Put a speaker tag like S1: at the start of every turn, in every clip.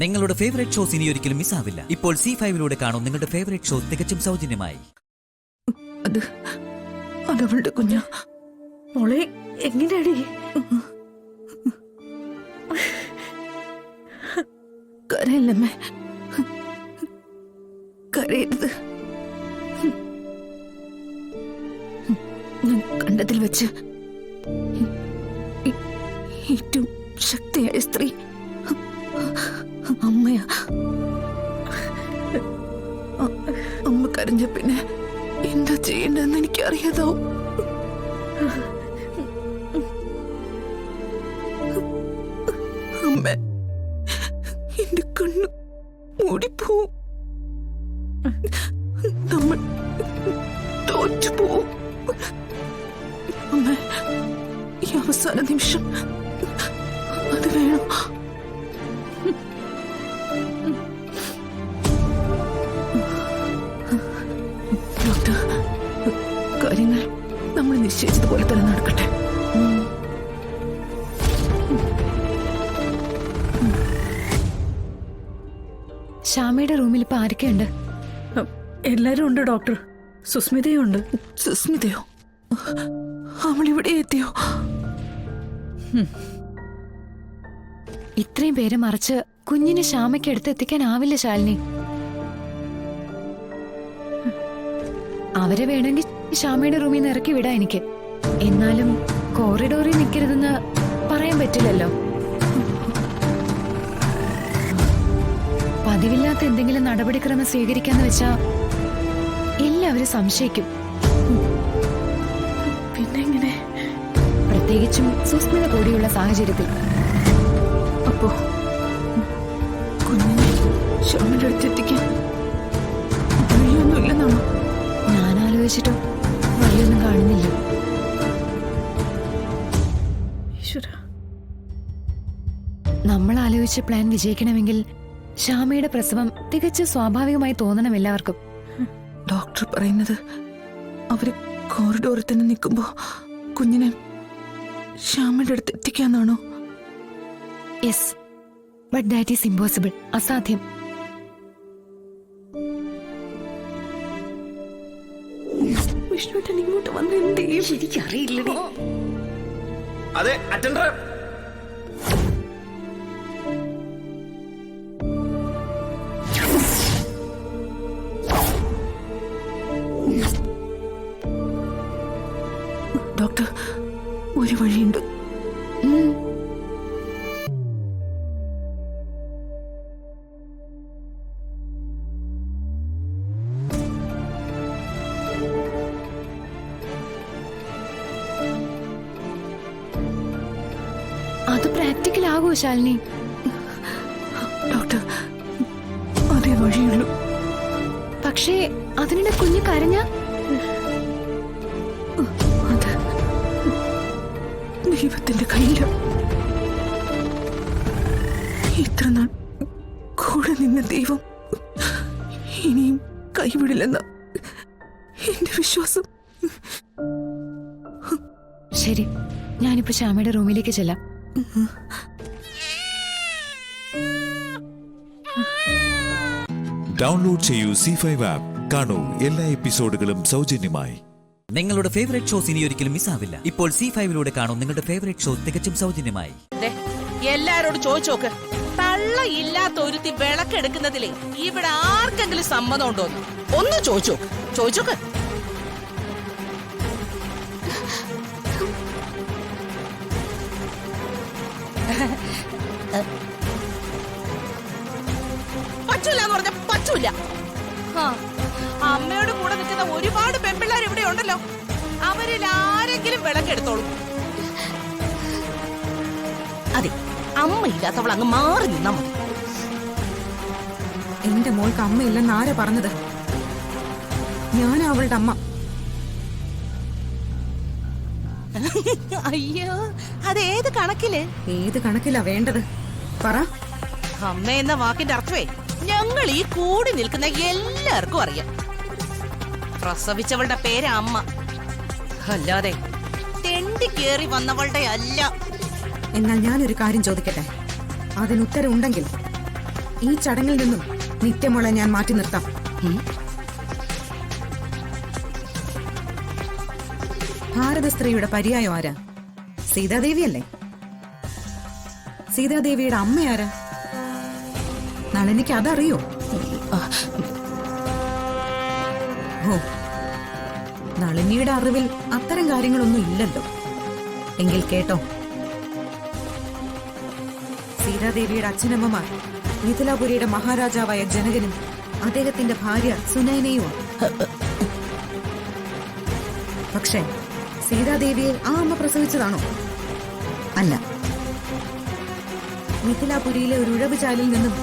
S1: നിങ്ങളുടെ favourite shows ഇനി ഒരിക്കലും മിസ്സാവില്ല. ഇപ്പോൾ C5 കാണും നിങ്ങളുടെ ഫേവറേറ്റ് ഷോ തികച്ചും സൗജന്യമായി.
S2: അതവളുടെ കുഞ്ഞ മോളെ എങ്ങനെയാടി? കരയില്ലമ്മേ, കരയരുത്. ഞാൻ കണ്ടതിൽ വെച്ച് ഏറ്റവും ശക്തിയായ സ്ത്രീ അമ്മയാ. അമ്മ കരഞ്ഞ പിന്നെ എന്താ ചെയ്യേണ്ടതെന്ന് എനിക്കറിയാതാവും. അമ്മ എന്റെ കണ്ണു മൂടിപ്പോവും. നമ്മൾ തോറ്റുപോവും. അമ്മ ഈ അവസാന നിമിഷം അത് വേണം. ഡോക്ടർ, കാര്യങ്ങൾ നമ്മൾ നിശ്ചയിച്ചതുപോലെ തന്നെ നടക്കട്ടെ.
S3: ശ്യാമയുടെ റൂമിൽ ഇപ്പൊ ആരൊക്കെയുണ്ട്?
S2: എല്ലാരും ഉണ്ട് ഡോക്ടർ. സുസ്മിതയുണ്ട്. സുസ്മിതയോ? അവളിവിടെ എത്തിയോ?
S3: ഇത്രയും പേരെ മറിച്ച് കുഞ്ഞിനെ ശ്യാമയ്ക്ക് അടുത്ത് എത്തിക്കാനാവില്ല ശാലിനി. അവരെ വേണമെങ്കിൽ ശ്യാമയുടെ റൂമിൽ നിന്ന് ഇറക്കി വിടാ എനിക്ക്. എന്നാലും കോറിഡോറിൽ നിൽക്കരുതെന്ന് പറയാൻ പറ്റില്ലല്ലോ. പതിവില്ലാത്ത എന്തെങ്കിലും നടപടിക്രമം സ്വീകരിക്കാന്ന് വെച്ചാ എല്ലാവരും സംശയിക്കും.
S2: പിന്നെങ്ങനെ?
S3: പ്രത്യേകിച്ചും സുസ്മിത കൂടിയുള്ള സാഹചര്യത്തിൽ.
S2: അപ്പോ കുഞ്ഞിനെ ശ്യാമയുടെ അടുത്തെത്തിക്കാൻ വഴിയൊന്നുമില്ലെന്നാണോ?
S3: ഞാൻ ആലോചിച്ചിട്ടും വഴിയൊന്നും കാണുന്നില്ല. നമ്മൾ ആലോചിച്ച പ്ലാൻ വിജയിക്കണമെങ്കിൽ ശ്യാമയുടെ പ്രസവം തികച്ചും സ്വാഭാവികമായി തോന്നണം എല്ലാവർക്കും.
S2: ഡോക്ടർ പറയുന്നത് അവര് കോറിഡോറിൽ തന്നെ നിൽക്കുമ്പോ കുഞ്ഞിനെ ശ്യാമയുടെ അടുത്ത് എത്തിക്കാന്നാണോ?
S3: Yes, but that is impossible. അസാധ്യം.
S2: വിഷ്ണുട്ടൻ ഇങ്ങോട്ട് വന്ന് എന്ത് ചെയ്യും? എനിക്കറിയില്ലടി.
S4: അതെ, അറ്റൻഡർ.
S2: ഡോക്ടർ, ഒരു വഴിയുണ്ട്.
S3: അത് പ്രാക്ടിക്കൽ ആകോ ശാലിനി?
S2: ഡോക്ടർ, അതേ വഴിയുള്ളൂ.
S3: പക്ഷേ അതിനിടെ കുഞ്ഞ് കരഞ്ഞ
S2: അത് ദൈവത്തിന്റെ കയ്യില. ഇത്ര നാൾ കൂടെ നിന്ന ദൈവം ഇനിയും കൈവിടില്ലെന്ന എന്റെ വിശ്വാസം.
S3: ശരി, ഞാനിപ്പോ ശ്യാമയുടെ റൂമിലേക്ക് ചെല്ലാം.
S5: ഡൗൺലോഡ് ചെയ്യൂ C5 ആപ്പ്. കാണൂ എല്ലാ എപ്പിസോഡുകളും സൗജന്യമായി.
S1: നിങ്ങളുടെ ഫേവറേറ്റ് ഷോസ് ഇനി ഒരിക്കലും മിസ്സാവില്ല. ഇപ്പോൾ C5 കാണും നിങ്ങളുടെ ഫേവറേറ്റ് ഷോ തികച്ചും സൗജന്യമായി.
S6: എല്ലാരോടും ചോദിച്ചോക്ക്, തള്ള ഇല്ലാത്ത ഒരുത്തി വിളക്കെടുക്കുന്നതിലേ ഇവിടെ ആർക്കെങ്കിലും സമ്മതം ഉണ്ടോന്ന് ഒന്ന് ചോദിച്ചോക്ക്. പറ്റൂലെന്ന് പറഞ്ഞ പറ്റൂല. അമ്മയോട് കൂടെ നിൽക്കുന്ന ഒരുപാട് പെൺപിള്ളേർ ഇവിടെ ഉണ്ടല്ലോ. അവരിൽ ആരെങ്കിലും വിളക്കെടുത്തോളൂ. അതെ, അമ്മ ഇല്ലാത്തവൾ അങ്ങ് മാറി നിന്നാ മതി.
S7: എന്റെ മോൾക്ക് അമ്മയില്ലെന്ന് ആരാ പറഞ്ഞത്? ഞാനാ അവളുടെ അമ്മ.
S6: അയ്യോ, അതേത് കണക്കില്?
S7: ഏത് കണക്കിലാ വേണ്ടത്? പറ.
S6: അമ്മ എന്ന വാക്കിന്റെ അർത്ഥമേ ഞങ്ങൾ ഈ കൂടി നിൽക്കുന്ന എല്ലാവർക്കും അറിയാം. പ്രസവിച്ചവളുടെ പേര് അമ്മ, അല്ലാതെ തെണ്ടി കേറി വന്നവളുടെ അല്ല.
S7: എന്നാൽ ഞാനൊരു കാര്യം ചോദിക്കട്ടെ, അതിനുത്തരം ഉണ്ടെങ്കിൽ ഈ ചടങ്ങിൽ നിന്നും നിത്യമോളെ ഞാൻ മാറ്റി നിർത്താം. ഭാരത സ്ത്രീയുടെ പര്യായം ആരാ? സീതാദേവിയല്ലേ? സീതാദേവിയുടെ അമ്മ ആരാ? നളിനിക്ക് അതറിയോ? ഓ, നളിനിയുടെ അറിവിൽ അത്തരം കാര്യങ്ങളൊന്നും ഇല്ലല്ലോ. എങ്കിൽ കേട്ടോ, സീതാദേവിയുടെ അച്ഛനമ്മമാർ മിഥിലാപുരിയുടെ മഹാരാജാവായ ജനകനും അദ്ദേഹത്തിന്റെ ഭാര്യ സുനയനയുമാണ്. പക്ഷേ സീതാദേവിയെ ആ അമ്മ പ്രസവിച്ചതാണോ? അല്ല. മിഥിലാപുരിയിലെ ഒരു ഉഴവുചാലിൽ നിന്നും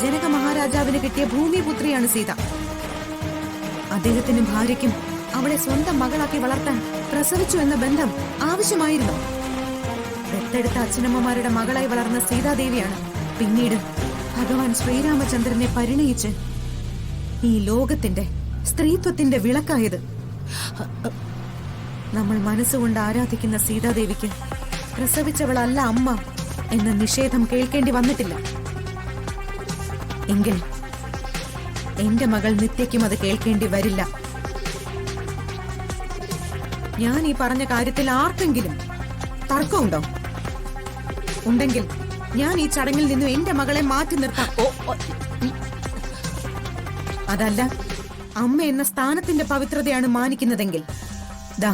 S7: ജനക മഹാരാജാവിന് കിട്ടിയ ഭൂമിപുത്രിയാണ് സീത. അദ്ദേഹത്തിനും ഭാര്യയ്ക്കും അവളെ സ്വന്തം മകളാക്കി വളർത്താൻ പ്രസവിച്ചു എന്ന ബന്ധം ആവശ്യമായിരുന്നു. ദത്തെടുത്ത അച്ഛനമ്മമാരുടെ മകളായി വളർന്ന സീതാദേവിയാണ് പിന്നീട് ഭഗവാൻ ശ്രീരാമചന്ദ്രനെ പരിണയിച്ച് ഈ ലോകത്തിന്റെ സ്ത്രീത്വത്തിന്റെ വിളക്കായത്. നമ്മൾ മനസ്സുകൊണ്ട് ആരാധിക്കുന്ന സീതാദേവിക്ക് പ്രസവിച്ചവളല്ല അമ്മ എന്ന നിഷേധം കേൾക്കേണ്ടി വന്നിട്ടില്ല. എങ്കിൽ എന്റെ മകൾ നിത്യയ്ക്കും അത് കേൾക്കേണ്ടി വരില്ല. ഞാൻ ഈ പറഞ്ഞ കാര്യത്തിൽ ആർക്കെങ്കിലും തർക്കമുണ്ടോ? ഉണ്ടെങ്കിൽ ഞാൻ ഈ ചടങ്ങിൽ നിന്നും എന്റെ മകളെ മാറ്റി നിർത്താം. അതല്ല, അമ്മ എന്ന സ്ഥാനത്തിന്റെ പവിത്രതയാണ് മാനിക്കുന്നതെങ്കിൽ ദാ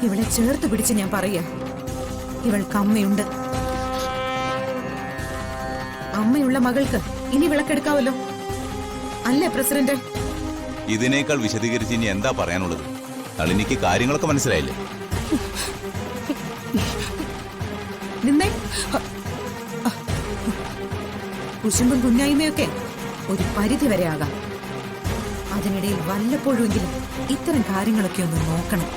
S7: ഇവളെ ചേർത്ത് പിടിച്ച് ഞാൻ പറയാ, ഇവൾക്ക് അമ്മയുണ്ട്. അമ്മയുള്ള മകൾക്ക് ഇനി വിളക്കെടുക്കാവല്ലോ, അല്ലേ പ്രസിഡന്റ്?
S8: ഇതിനേക്കാൾ വിശദീകരിച്ച് ഇനി എന്താ പറയാനുള്ളത്? നളിനിക്ക് കാര്യങ്ങളൊക്കെ മനസ്സിലായില്ലേ?
S7: നിന്നേ, കുശുമ്പും കുഞ്ഞായ്മയൊക്കെ ഒരു പരിധി വരെ ആകാം. അതിനിടയിൽ വല്ലപ്പോഴുമെങ്കിലും ഇത്തരം കാര്യങ്ങളൊക്കെ ഒന്ന് നോക്കണം.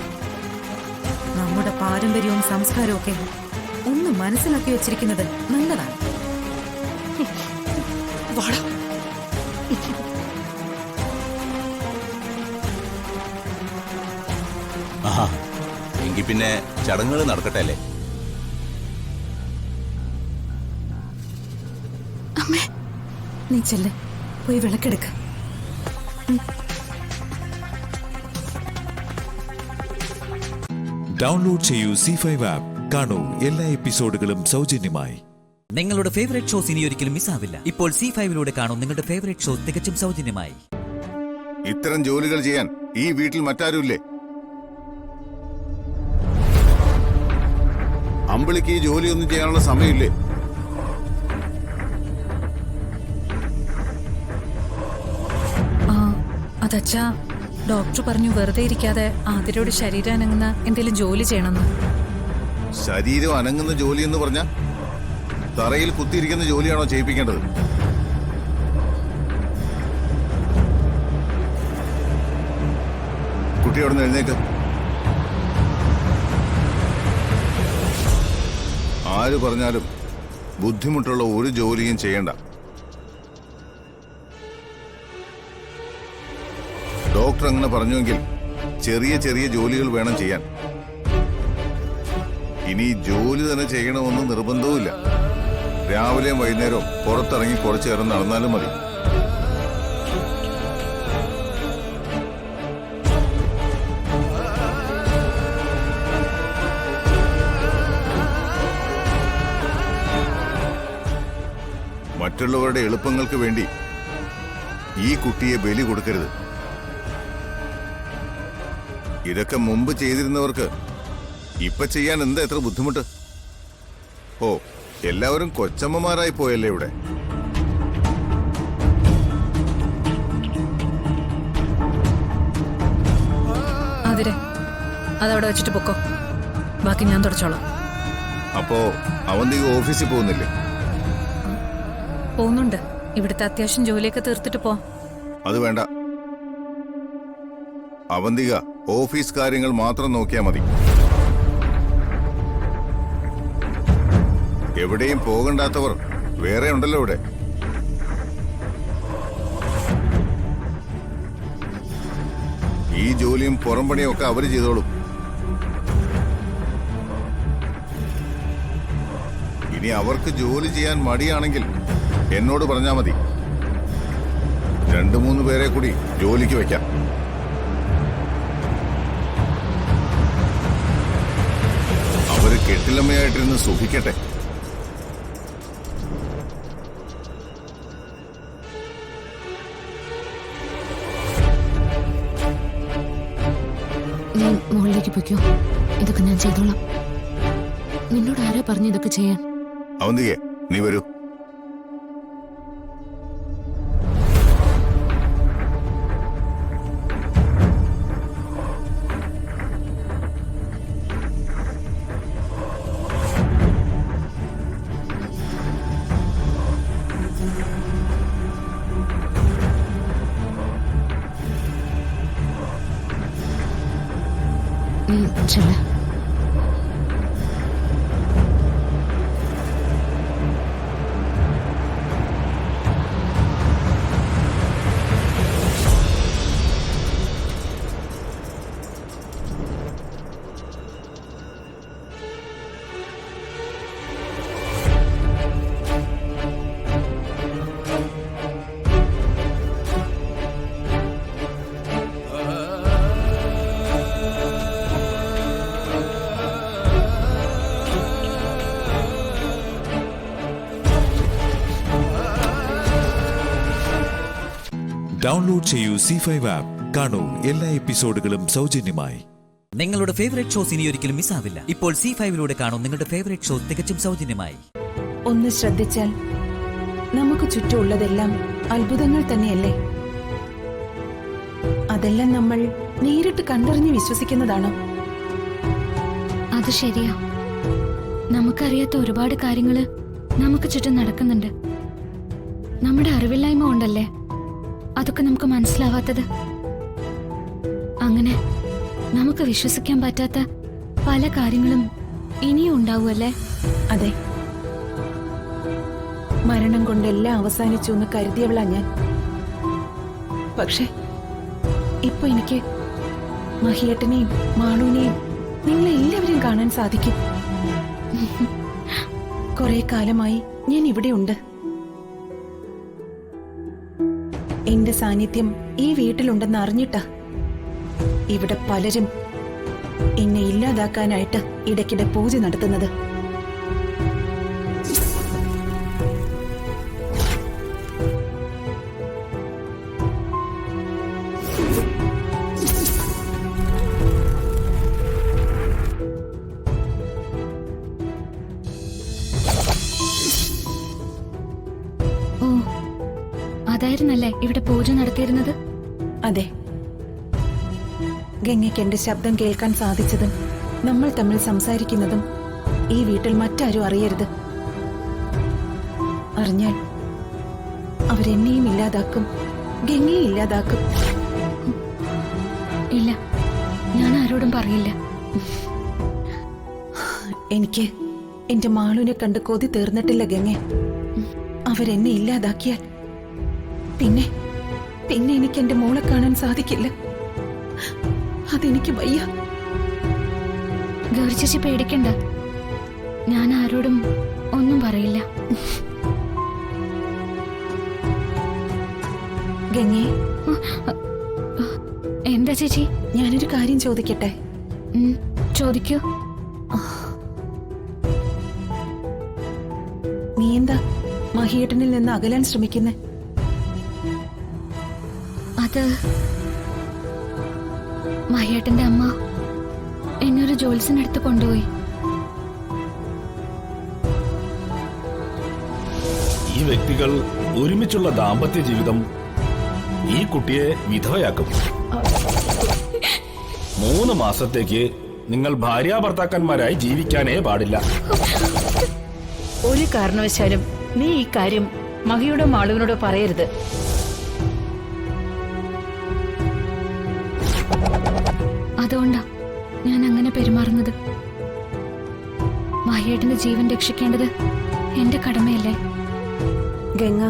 S7: നമ്മുടെ പാരമ്പര്യവും സംസ്കാരവും ഒക്കെ ഒന്ന് മനസ്സിലാക്കി വെച്ചിരിക്കുന്നത് നല്ലതാണ്.
S8: ആഹാ, എങ്കിൽ പിന്നെ ചടങ്ങുകൾ നടക്കട്ടെ അല്ലേ?
S7: അമ്മേ, നീ ചെല്ല്, പോയി വിളക്കെടുക്ക.
S5: ഡൗൺലോഡ് ചെയ്യൂ C5 ആപ്പ്. കാണൂ എല്ലാ എപ്പിസോഡുകളും സൗജന്യമായി.
S1: നിങ്ങളുടെ ഫേവറേറ്റ് ഷോസ് ഇനി ഒരിക്കലും മിസ്സാവില്ല. ഇപ്പോൾ C5 കാണൂ നിങ്ങളുടെ ഫേവറേറ്റ് ഷോ തികച്ചും സൗജന്യമായി.
S9: ഇത്തരം ജോലികൾ ചെയ്യാൻ ഈ വീട്ടിൽ മറ്റാരുമില്ലേ? അമ്പിളിക്ക് ഈ ജോലിയൊന്നും ചെയ്യാനുള്ള സമയമില്ലേ?
S3: അതച്ഛാ, ഡോക്ടർ പറഞ്ഞു വെറുതെ ഇരിക്കാതെ ആതിരയുടെ ശരീരം അനങ്ങുന്ന എന്തെങ്കിലും ജോലി ചെയ്യണമെന്ന്.
S9: ശരീരം അനങ്ങുന്ന ജോലി എന്ന് പറഞ്ഞ തറയിൽ കുത്തിയിരിക്കുന്ന ജോലിയാണോ ചെയ്യിപ്പിക്കേണ്ടത്? കുട്ടി അവിടെ നിന്ന് എഴുന്നേക്ക്. ആര് പറഞ്ഞാലും ബുദ്ധിമുട്ടുള്ള ഒരു ജോലിയും ചെയ്യണ്ട. ഡോക്ടർ അങ്ങനെ പറഞ്ഞുവെങ്കിൽ ചെറിയ ചെറിയ ജോലികൾ വേണം ചെയ്യാൻ. ഇനി ജോലി തന്നെ ചെയ്യണമെന്ന് നിർബന്ധവുമില്ല. രാവിലെയും വൈകുന്നേരവും പുറത്തിറങ്ങി കുറച്ചു നേരം നടന്നാലും മതി. മറ്റുള്ളവരുടെ എളുപ്പങ്ങൾക്ക് വേണ്ടി ഈ കുട്ടിയെ ബലി കൊടുക്കരുത്. ഇതൊക്കെ മുമ്പ് ചെയ്തിരുന്നവർക്ക് ഇപ്പൊ ചെയ്യാൻ എന്താ എത്ര ബുദ്ധിമുട്ട്? ഓ, എല്ലാവരും കൊച്ചമ്മമാരായി പോയല്ലേ ഇവിടെ?
S3: അതിരെ അതവിടെ വെച്ചിട്ട് പൊക്കോ, ബാക്കി ഞാൻ തുടച്ചോളാം.
S9: അപ്പോ അവന്തിക ഓഫീസിൽ പോകുന്നില്ലേ?
S3: പോകുന്നുണ്ട്. ഇവിടുത്തെ അത്യാവശ്യം ജോലിയൊക്കെ തീർത്തിട്ട് പോ.
S9: അത് വേണ്ട. അവന്തിക ഓഫീസ് കാര്യങ്ങൾ മാത്രം നോക്കിയാൽ മതി. എവിടെയും പോകണ്ടാത്തവർ വേറെ ഉണ്ടല്ലോ ഇവിടെ. ഈ ജോലിയും പുറംപണിയും ഒക്കെ അവര് ചെയ്തോളും. ഇനി അവർക്ക് ജോലി ചെയ്യാൻ മടിയാണെങ്കിൽ എന്നോട് പറഞ്ഞാ മതി. 2-3 പേരെ കൂടി ജോലിക്ക് വെക്കാം. അവര് കെട്ടിലമ്മയായിട്ടിരുന്ന് സുഖിക്കട്ടെ.
S3: നീ മുകളിലേക്ക് പൊയ്ക്കോ, ഇതൊക്കെ ഞാൻ ചെയ്തോളാം. നിന്നോട് ആരാ പറഞ്ഞു ഇതൊക്കെ ചെയ്യാൻ?
S9: അവന്തികെ, നീ വരൂ.
S3: നീ ചെല്ല.
S5: ഡൗൺലോഡ് ചെയ്യൂ C5 ആപ്പ്. കാണൂ എല്ലാ എപ്പിസോഡുകളും സൗജന്യമായി.
S1: നിങ്ങളുടെ ഫേവറേറ്റ് ഷോസ് ഇനി ഒരിക്കലും മിസ്സാവില്ല. ഇപ്പോൾ C5 കാണൂ നിങ്ങളുടെ ഫേവറേറ്റ് ഷോ തികച്ചും സൗജന്യമായി.
S7: ഒന്ന് ശ്രദ്ധിച്ചാൽ നമുക്ക് ചുറ്റുമുള്ളതെല്ലാം അത്ഭുതങ്ങൾ തന്നെയല്ലേ? അതെല്ലാം നമ്മൾ നേരിട്ട് കണ്ടറിഞ്ഞ് വിശ്വസിക്കുന്നതാണോ?
S3: അത് ശരിയാ. നമുക്കറിയാത്ത ഒരുപാട് കാര്യങ്ങള് നമുക്ക് ചുറ്റും നടക്കുന്നുണ്ട്. നമ്മുടെ അറിവില്ലായ്മ കൊണ്ടല്ലേ അതൊക്കെ നമുക്ക് മനസ്സിലാവാത്തത്. അങ്ങനെ നമുക്ക് വിശ്വസിക്കാൻ പറ്റാത്ത പല കാര്യങ്ങളും ഇനിയും ഉണ്ടാവുമല്ലേ?
S7: അതെ, മരണം കൊണ്ടെല്ലാം അവസാനിച്ചു എന്ന് കരുതിയവളാ ഞാൻ. പക്ഷെ ഇപ്പൊ എനിക്ക് മഹിയേട്ടനെയും മാളുവിനെയും നിങ്ങളെല്ലാവരെയും കാണാൻ സാധിക്കും. കുറെ കാലമായി ഞാൻ ഇവിടെയുണ്ട്. എന്റെ സാന്നിധ്യം ഈ വീട്ടിലുണ്ടെന്ന് അറിഞ്ഞിട്ടാ ഇവിടെ പലരും എന്നെ ഇല്ലാതാക്കാനായിട്ട് ഇടയ്ക്കിടെ പൂജ നടത്തുന്നത്.
S3: ഓ, അതായിരുന്നല്ലേ ഇവിടെ പൂജ നടത്തിയിരുന്നത്?
S7: അതെ, ഗംഗയ്ക്ക് എന്റെ ശബ്ദം കേൾക്കാൻ സാധിച്ചതും നമ്മൾ തമ്മിൽ സംസാരിക്കുന്നതും ഈ വീട്ടിൽ മറ്റാരും അറിയരുത്. അറിഞ്ഞാൽ അവരെന്നെയും ഇല്ലാതാക്കും, ഗംഗയെ ഇല്ലാതാക്കും.
S3: ഇല്ല, ഞാൻ ആരോടും പറയില്ല.
S7: എനിക്ക് എന്റെ മാളുവിനെ കണ്ട് കൊതി തീർന്നിട്ടില്ല ഗംഗെ. അവരെന്നെ ഇല്ലാതാക്കിയാൽ പിന്നെ പിന്നെ എനിക്ക് എന്റെ മോളെ കാണാൻ സാധിക്കില്ല. അതെനിക്ക് വയ്യ.
S3: ഗൗരി ചേച്ചി പേടിക്കണ്ട, ഞാൻ ആരോടും ഒന്നും പറയില്ല.
S7: ഗംഗേ,
S3: എന്താ ചേച്ചി?
S7: ഞാനൊരു കാര്യം ചോദിക്കട്ടെ?
S3: ചോദിക്കൂ.
S7: നീ എന്താ മഹിയേട്ടനിൽ നിന്ന് അകലാൻ ശ്രമിക്കുന്നേ?
S3: അത് മഹിയേട്ടന്റെ അമ്മ എന്നൊരു ജോത്സ്യനടുത്ത് കൊണ്ടുപോയി.
S4: ഈ വ്യക്തികൾ ഒരുമിച്ചുള്ള ദാമ്പത്യ ജീവിതം ഈ കുട്ടിയെ വിധവയാക്കും. 3 മാസത്തേക്ക് നിങ്ങൾ ഭാര്യാഭർത്താക്കന്മാരായി ജീവിക്കാനേ പാടില്ല.
S10: ഒരു കാരണവശാലും നീ ഈ കാര്യം മഹിയോടോ മാളുവിനോടോ പറയരുത്.
S3: അതുകൊണ്ടാ ഞാൻ അങ്ങനെ പെരുമാറുന്നത്. മഹിയേട്ടന്റെ ജീവൻ രക്ഷിക്കേണ്ടത് എന്റെ കടമയല്ലേ?
S7: ഗംഗ,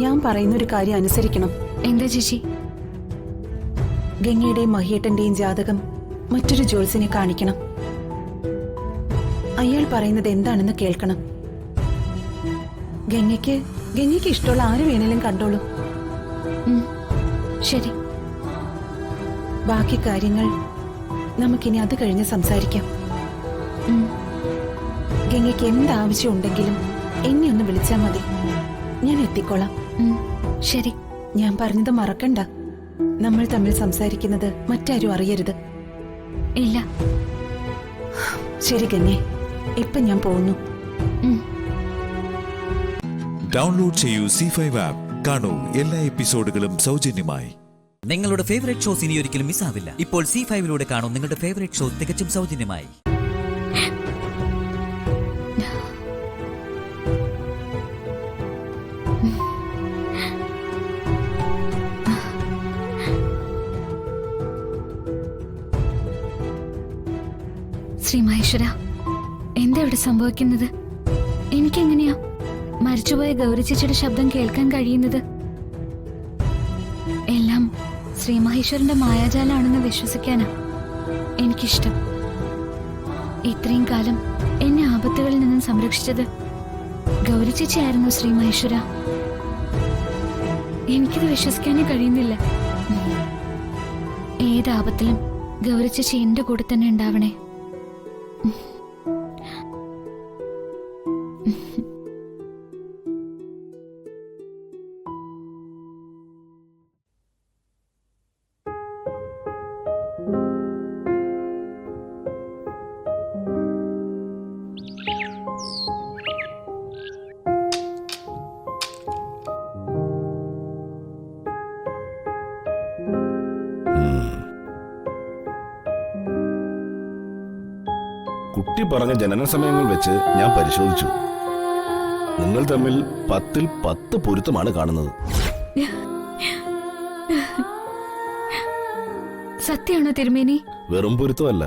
S7: ഞാൻ പറയുന്നൊരു കാര്യം അനുസരിക്കണം.
S3: എന്താ ചേച്ചി?
S7: ഗംഗയുടെയും മഹിയേട്ടന്റെയും ജാതകം മറ്റൊരു ജോത്സ്യനെ കാണിക്കണം. അയാൾ പറയുന്നത് എന്താണെന്ന് കേൾക്കണം. ഗംഗയ്ക്ക് ഇഷ്ടമുള്ള ആര് വേണേലും കണ്ടോളൂ.
S3: ശരി.
S7: ബാക്കി കാര്യങ്ങൾ നമുക്കിനി അത് കഴിഞ്ഞ് സംസാരിക്കാം. ഗംഗയ്ക്ക് എന്താവശ്യം ഉണ്ടെങ്കിലും എന്നെ ഒന്ന് വിളിച്ചാൽ മതി, ഞാൻ എത്തിക്കോളാം.
S3: ശരി.
S7: ഞാൻ പറഞ്ഞത് മറക്കണ്ട. നമ്മൾ തമ്മിൽ സംസാരിക്കുന്നത് മറ്റാരും അറിയരുത്.
S3: ഇല്ല.
S7: ശരി ഗംഗേ, ഇപ്പൊ ഞാൻ പോകുന്നു.
S5: ഡൗൺലോഡ് ചെയ്യൂ C5 ആപ്പ്. കാണൂ എല്ലാ എപ്പിസോഡുകളും സൗജന്യമായി.
S1: നിങ്ങളുടെ ഫേവറേറ്റ് ഷോസ് ഇനി ഒരിക്കലും മിസ്സാവില്ല. ഇപ്പോൾ C5 കാണൂ നിങ്ങളുടെ ഫേവറേറ്റ് ഷോ തികച്ചും സൗജന്യമായി.
S3: ശ്രീ മഹേശ്വര, എന്താ ഇവിടെ സംഭവിക്കുന്നത്? എനിക്കെങ്ങനെയാ മരിച്ചുപോയ ഗൗരി ചേച്ചിയുടെ ശബ്ദം കേൾക്കാൻ കഴിയുന്നത്? എല്ലാം ശ്രീ മഹേശ്വരന്റെ മായാജാലാണെന്ന് വിശ്വസിക്കാനാ എനിക്കിഷ്ടം. ഇത്രയും കാലം എന്നെ ആപത്തുകളിൽ നിന്നും സംരക്ഷിച്ചത് ഗൗരി ചേച്ചിയായിരുന്നു ശ്രീ മഹേശ്വര. എനിക്കിത് വിശ്വസിക്കാനേ കഴിയുന്നില്ല. ഏതാപത്തിലും ഗൗരി ചേച്ചി എന്റെ കൂടെ തന്നെ ഉണ്ടാവണേ.
S4: കുട്ടി പറഞ്ഞ ജനന സമയങ്ങൾ വെച്ച് ഞാൻ പരിശോധിച്ചു. നിങ്ങൾ തമ്മിൽ 10-ൽ 10 പൊരുത്തമാണ് കാണുന്നത്.
S3: സത്യമാണോ തിരുമേനി?
S4: വെറും പൊരുത്തമല്ല,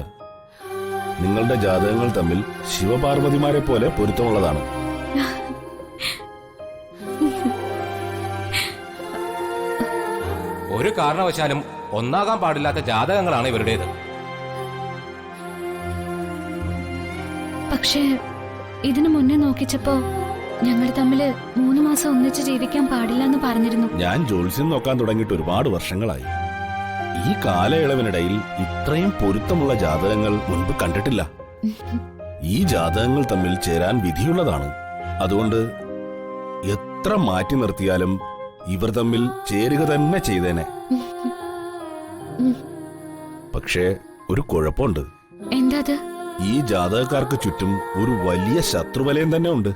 S4: നിങ്ങളുടെ ജാതകങ്ങൾ തമ്മിൽ ശിവപാർവതിമാരെ പോലെ പൊരുത്തമുള്ളതാണ്.
S11: ഒരു കാരണവശാലും ഒന്നാകാൻ പാടില്ലാത്ത ജാതകങ്ങളാണ് ഇവരുടേത്.
S3: പക്ഷേ ഇതിനു മുന്നേ നോക്കിച്ചപ്പോ ഞങ്ങൾ തമ്മില് 3 മാസം ഒന്നിച്ച് ജീവിക്കാൻ പാടില്ല എന്ന് പറഞ്ഞിരുന്നു.
S4: ഞാൻ ജ്യോത്സ്യം നോക്കാൻ തുടങ്ങിയിട്ട് ഒരുപാട് വർഷങ്ങളായി. ഈ കാലയളവിനിടയിൽ ഇത്രയും പൊരുത്തമുള്ള ജാതകങ്ങൾ മുൻപ് കണ്ടിട്ടില്ല. ഈ ജാതകങ്ങൾ തമ്മിൽ ചേരാൻ വിധിയുള്ളതാണ്. അതുകൊണ്ട് എത്ര മാറ്റി നിർത്തിയാലും ഇവർ തമ്മിൽ ചേരുക തന്നെ ചെയ്തേനെ. പക്ഷേ ഒരു കുഴപ്പമുണ്ട്.
S3: എന്താ?
S4: ഈ ജാതകക്കാർക്ക് ചുറ്റും ഒരു വലിയ ശത്രുവലയം തന്നെ ഉണ്ട്.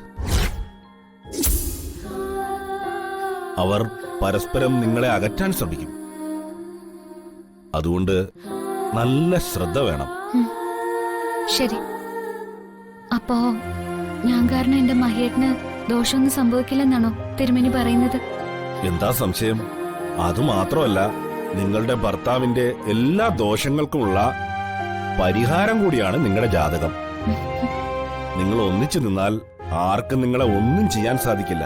S4: അവർ പരസ്പരം നിങ്ങളെ അകറ്റാൻ ശ്രമിക്കും. അതുകൊണ്ട് നല്ല ശ്രദ്ധ വേണം.
S3: ശരി. അപ്പോ ഞാൻ കാരണം എന്റെ മഹേട്ടന് ദോഷമൊന്നും സംഭവിക്കില്ലെന്നാണോ തിരുമേനി പറയുന്നത്?
S4: എന്താ സംശയം? അതുമാത്രമല്ല, നിങ്ങളുടെ ഭർത്താവിന്റെ എല്ലാ ദോഷങ്ങൾക്കുമുള്ള പരിഹാരം കൂടിയാണ് നിങ്ങളുടെ ജാതകം. നിങ്ങൾ ഒന്നിച്ചു നിന്നാൽ ആർക്കും നിങ്ങളെ ഒന്നും ചെയ്യാൻ സാധിക്കില്ല.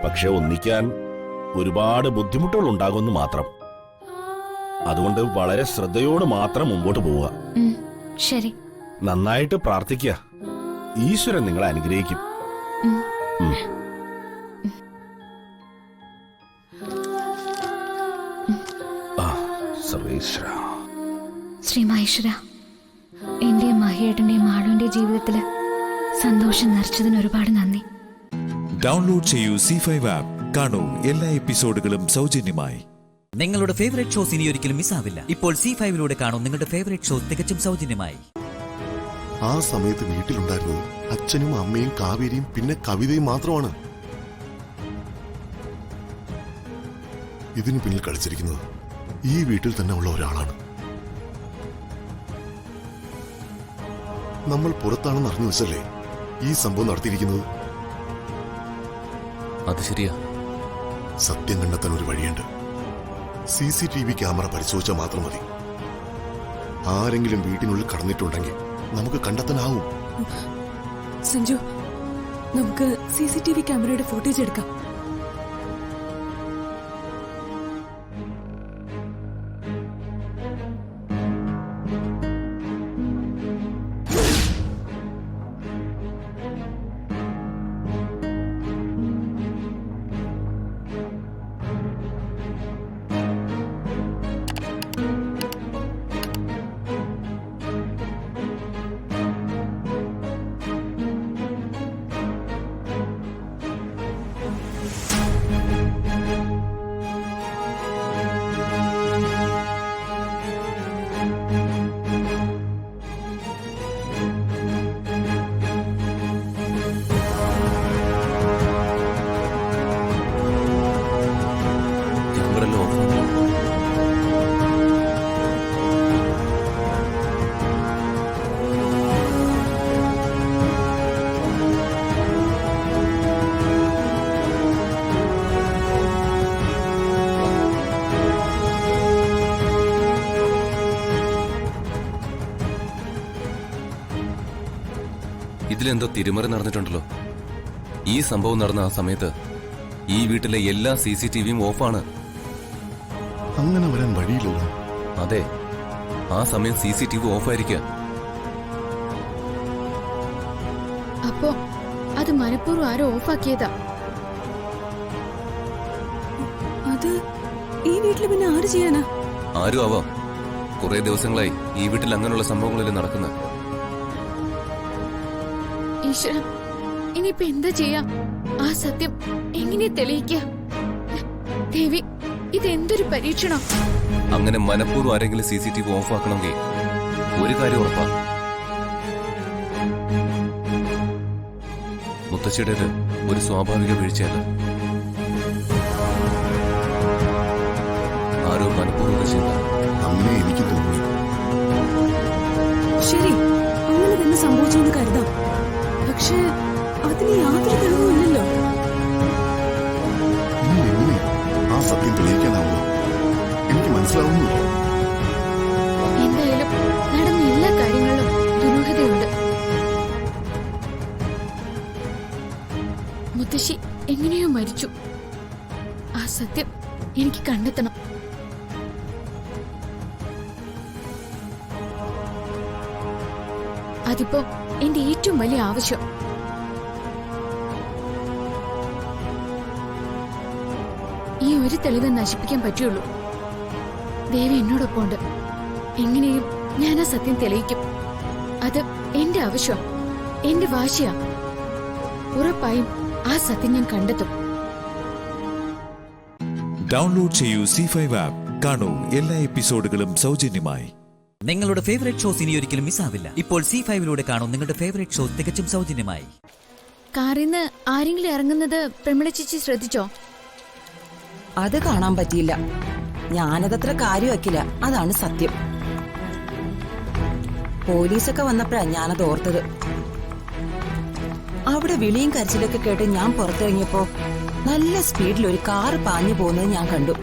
S4: പക്ഷെ ഒന്നിക്കാൻ ഒരുപാട് ബുദ്ധിമുട്ടുകൾ ഉണ്ടാകുമെന്ന് മാത്രം. അതുകൊണ്ട് വളരെ ശ്രദ്ധയോട് മാത്രം മുമ്പോട്ട് പോവുക.
S3: ശരി.
S4: നന്നായിട്ട് പ്രാർത്ഥിക്കുക. ഈശ്വരൻ നിങ്ങളെ അനുഗ്രഹിക്കും. സർവേശ്വര.
S3: ശ്രീ മഹേശ്വര, എന്റെയും മഹേട്ടന്റെയും മാളുവിന്റെ ജീവിതത്തില് സന്തോഷം നിറച്ചതിന് ഒരുപാട് നന്ദി.
S5: ഡൗൺലോഡ് ചെയ്യൂ C5 ആപ്പ്. കാണൂ എല്ലാ എപ്പിസോഡുകളും സൗജന്യമായി.
S1: നിങ്ങളുടെ ഫേവറേറ്റ് ഷോസ് ഇനി ഒരിക്കലും മിസ്സാവില്ല. ഇപ്പോൾ C5 കാണൂ നിങ്ങളുടെ ഫേവറേറ്റ് ഷോ തികച്ചും സൗജന്യമായി.
S12: ആ സമയത്ത് വീട്ടിലുണ്ടായിരുന്നത് അച്ഛനും അമ്മയും കാവേരിയും പിന്നെ കവിതയും മാത്രമാണ്. ഇതിന് പിന്നിൽ കളിച്ചിരിക്കുന്നത് ഈ വീട്ടിൽ തന്നെ ഉള്ള ഒരാളാണ്. നമ്മൾ പുറത്താണെന്ന് അറിഞ്ഞു വെച്ചല്ലേ ഈ സംഭവം നടത്തിയിരിക്കുന്നത്.
S11: അത് ശരിയാ.
S12: സത്യം കണ്ടെത്താൻ ഒരു വഴിയുണ്ട്. CCTV ക്യാമറ പരിശോധിച്ചാൽ മാത്രം മതി. ആരെങ്കിലും വീട്ടിനുള്ളിൽ കടന്നിട്ടുണ്ടെങ്കിൽ നമുക്ക് കണ്ടെത്താനാവും.
S2: സഞ്ജു, നമുക്ക് CCTV ക്യാമറയുടെ ഫുട്ടേജ് എടുക്കാം.
S11: എന്തോ തിരുമറി നടന്നിട്ടുണ്ടല്ലോ. ഈ സംഭവം നടന്ന ആ സമയത്ത് ഈ വീട്ടിലെ എല്ലാ CCTVയും ഓഫാണ്.
S12: അങ്ങനെ വരാൻ വഴിയില്ലല്ലോ.
S11: അതെ, ആ സമയം CCTV ഓഫായിരിക്കുക.
S3: അപ്പോ അത് മനഃപൂർവ്വം ആരോ ഓഫാക്കിയതാ.
S2: അത് ഈ വീട്ടിൽ പിന്നെ ആര് ചെയ്യാനാ?
S11: ആരും ആവാം. കുറെ ദിവസങ്ങളായി ഈ വീട്ടിൽ അങ്ങനെയുള്ള സംഭവങ്ങളിൽ നടക്കുന്നത്.
S3: ഈശ്വര, ഇനിയിപ്പോ എന്താ ചെയ്യാ? ആ സത്യം എങ്ങനെ തെളിയിക്ക? ദേവി, ഇതെന്തൊരു പരീക്ഷണം!
S11: അങ്ങനെ മനഃപൂർവ്വം ആരെങ്കിലും CCTV ഓഫാക്കണമെങ്കിൽ ഒരു കാര്യം ഉറപ്പാ, മുത്തശ്ശിയുടേത് ഒരു സ്വാഭാവിക വീഴ്ചയല്ല. ആരോ മനഃപൂർവ്വം ചെയ്ത.
S12: അങ്ങനെ എനിക്ക് തോന്നി.
S2: ശരി, അങ്ങനെ തന്നെ സംഭവിച്ചെന്ന് കരുതാം. പക്ഷേ അതിന് യാതൊരു തെളിവുമില്ലല്ലോ.
S12: ഇനി എങ്ങനെ ആ സത്യം തെളിയിക്കാനാവുമോ? എനിക്ക് മനസ്സിലാവുന്നില്ല.
S3: എന്തായാലും നടന്ന എല്ലാ കാര്യങ്ങളിലും ദുരൂഹതയുണ്ട്. മുത്തശ്ശി എങ്ങനെയോ മരിച്ചു. ആ സത്യം എനിക്ക് കണ്ടെത്തണം. അതിപ്പോ എന്റെ ഏറ്റവും വലിയ ആവശ്യം. ഈ ഒരു തെളിവ് നശിപ്പിക്കാൻ പറ്റുള്ളൂ. ദേവി എന്നോടൊപ്പം ഉണ്ട്. എങ്ങനെയും ഞാൻ ആ സത്യം തെളിയിക്കും. അത് എന്റെ ആവശ്യം, എന്റെ വാശിയാ. ഉറപ്പായും ആ സത്യം ഞാൻ കണ്ടെത്തും.
S5: ഡൗൺലോഡ് ചെയ്യൂ C5 ആപ്പ്. കാണൂ എല്ലാ എപ്പിസോഡുകളും സൗജന്യമായി.
S1: നിങ്ങളുടെ ഫേവറേറ്റ് ഷോസ് ഇനി ഒരിക്കലും മിസ്സാവില്ല. ഇപ്പോൾ C5 കാണൂ നിങ്ങളുടെ ഫേവറേറ്റ് ഷോ തികച്ചും സൗജന്യമായി.
S3: കാറിന്ന് ആരെങ്കിലും ഇറങ്ങുന്നത് പ്രമിള ചേച്ചി ശ്രദ്ധിച്ചോ?
S6: അത് കാണാൻ പറ്റിയില്ല. ഞാനതത്ര കാര്യമാക്കില്ല, അതാണ് സത്യം. പോലീസൊക്കെ വന്നപ്പോഴാ ഞാനത് ഓർത്തത്. അവിടെ വിളിയും കരച്ചിലൊക്കെ കേട്ട് ഞാൻ പുറത്തിറങ്ങിയപ്പോ നല്ല സ്പീഡിൽ ഒരു കാർ പാഞ്ഞു പോകുന്നത് ഞാൻ കണ്ടു.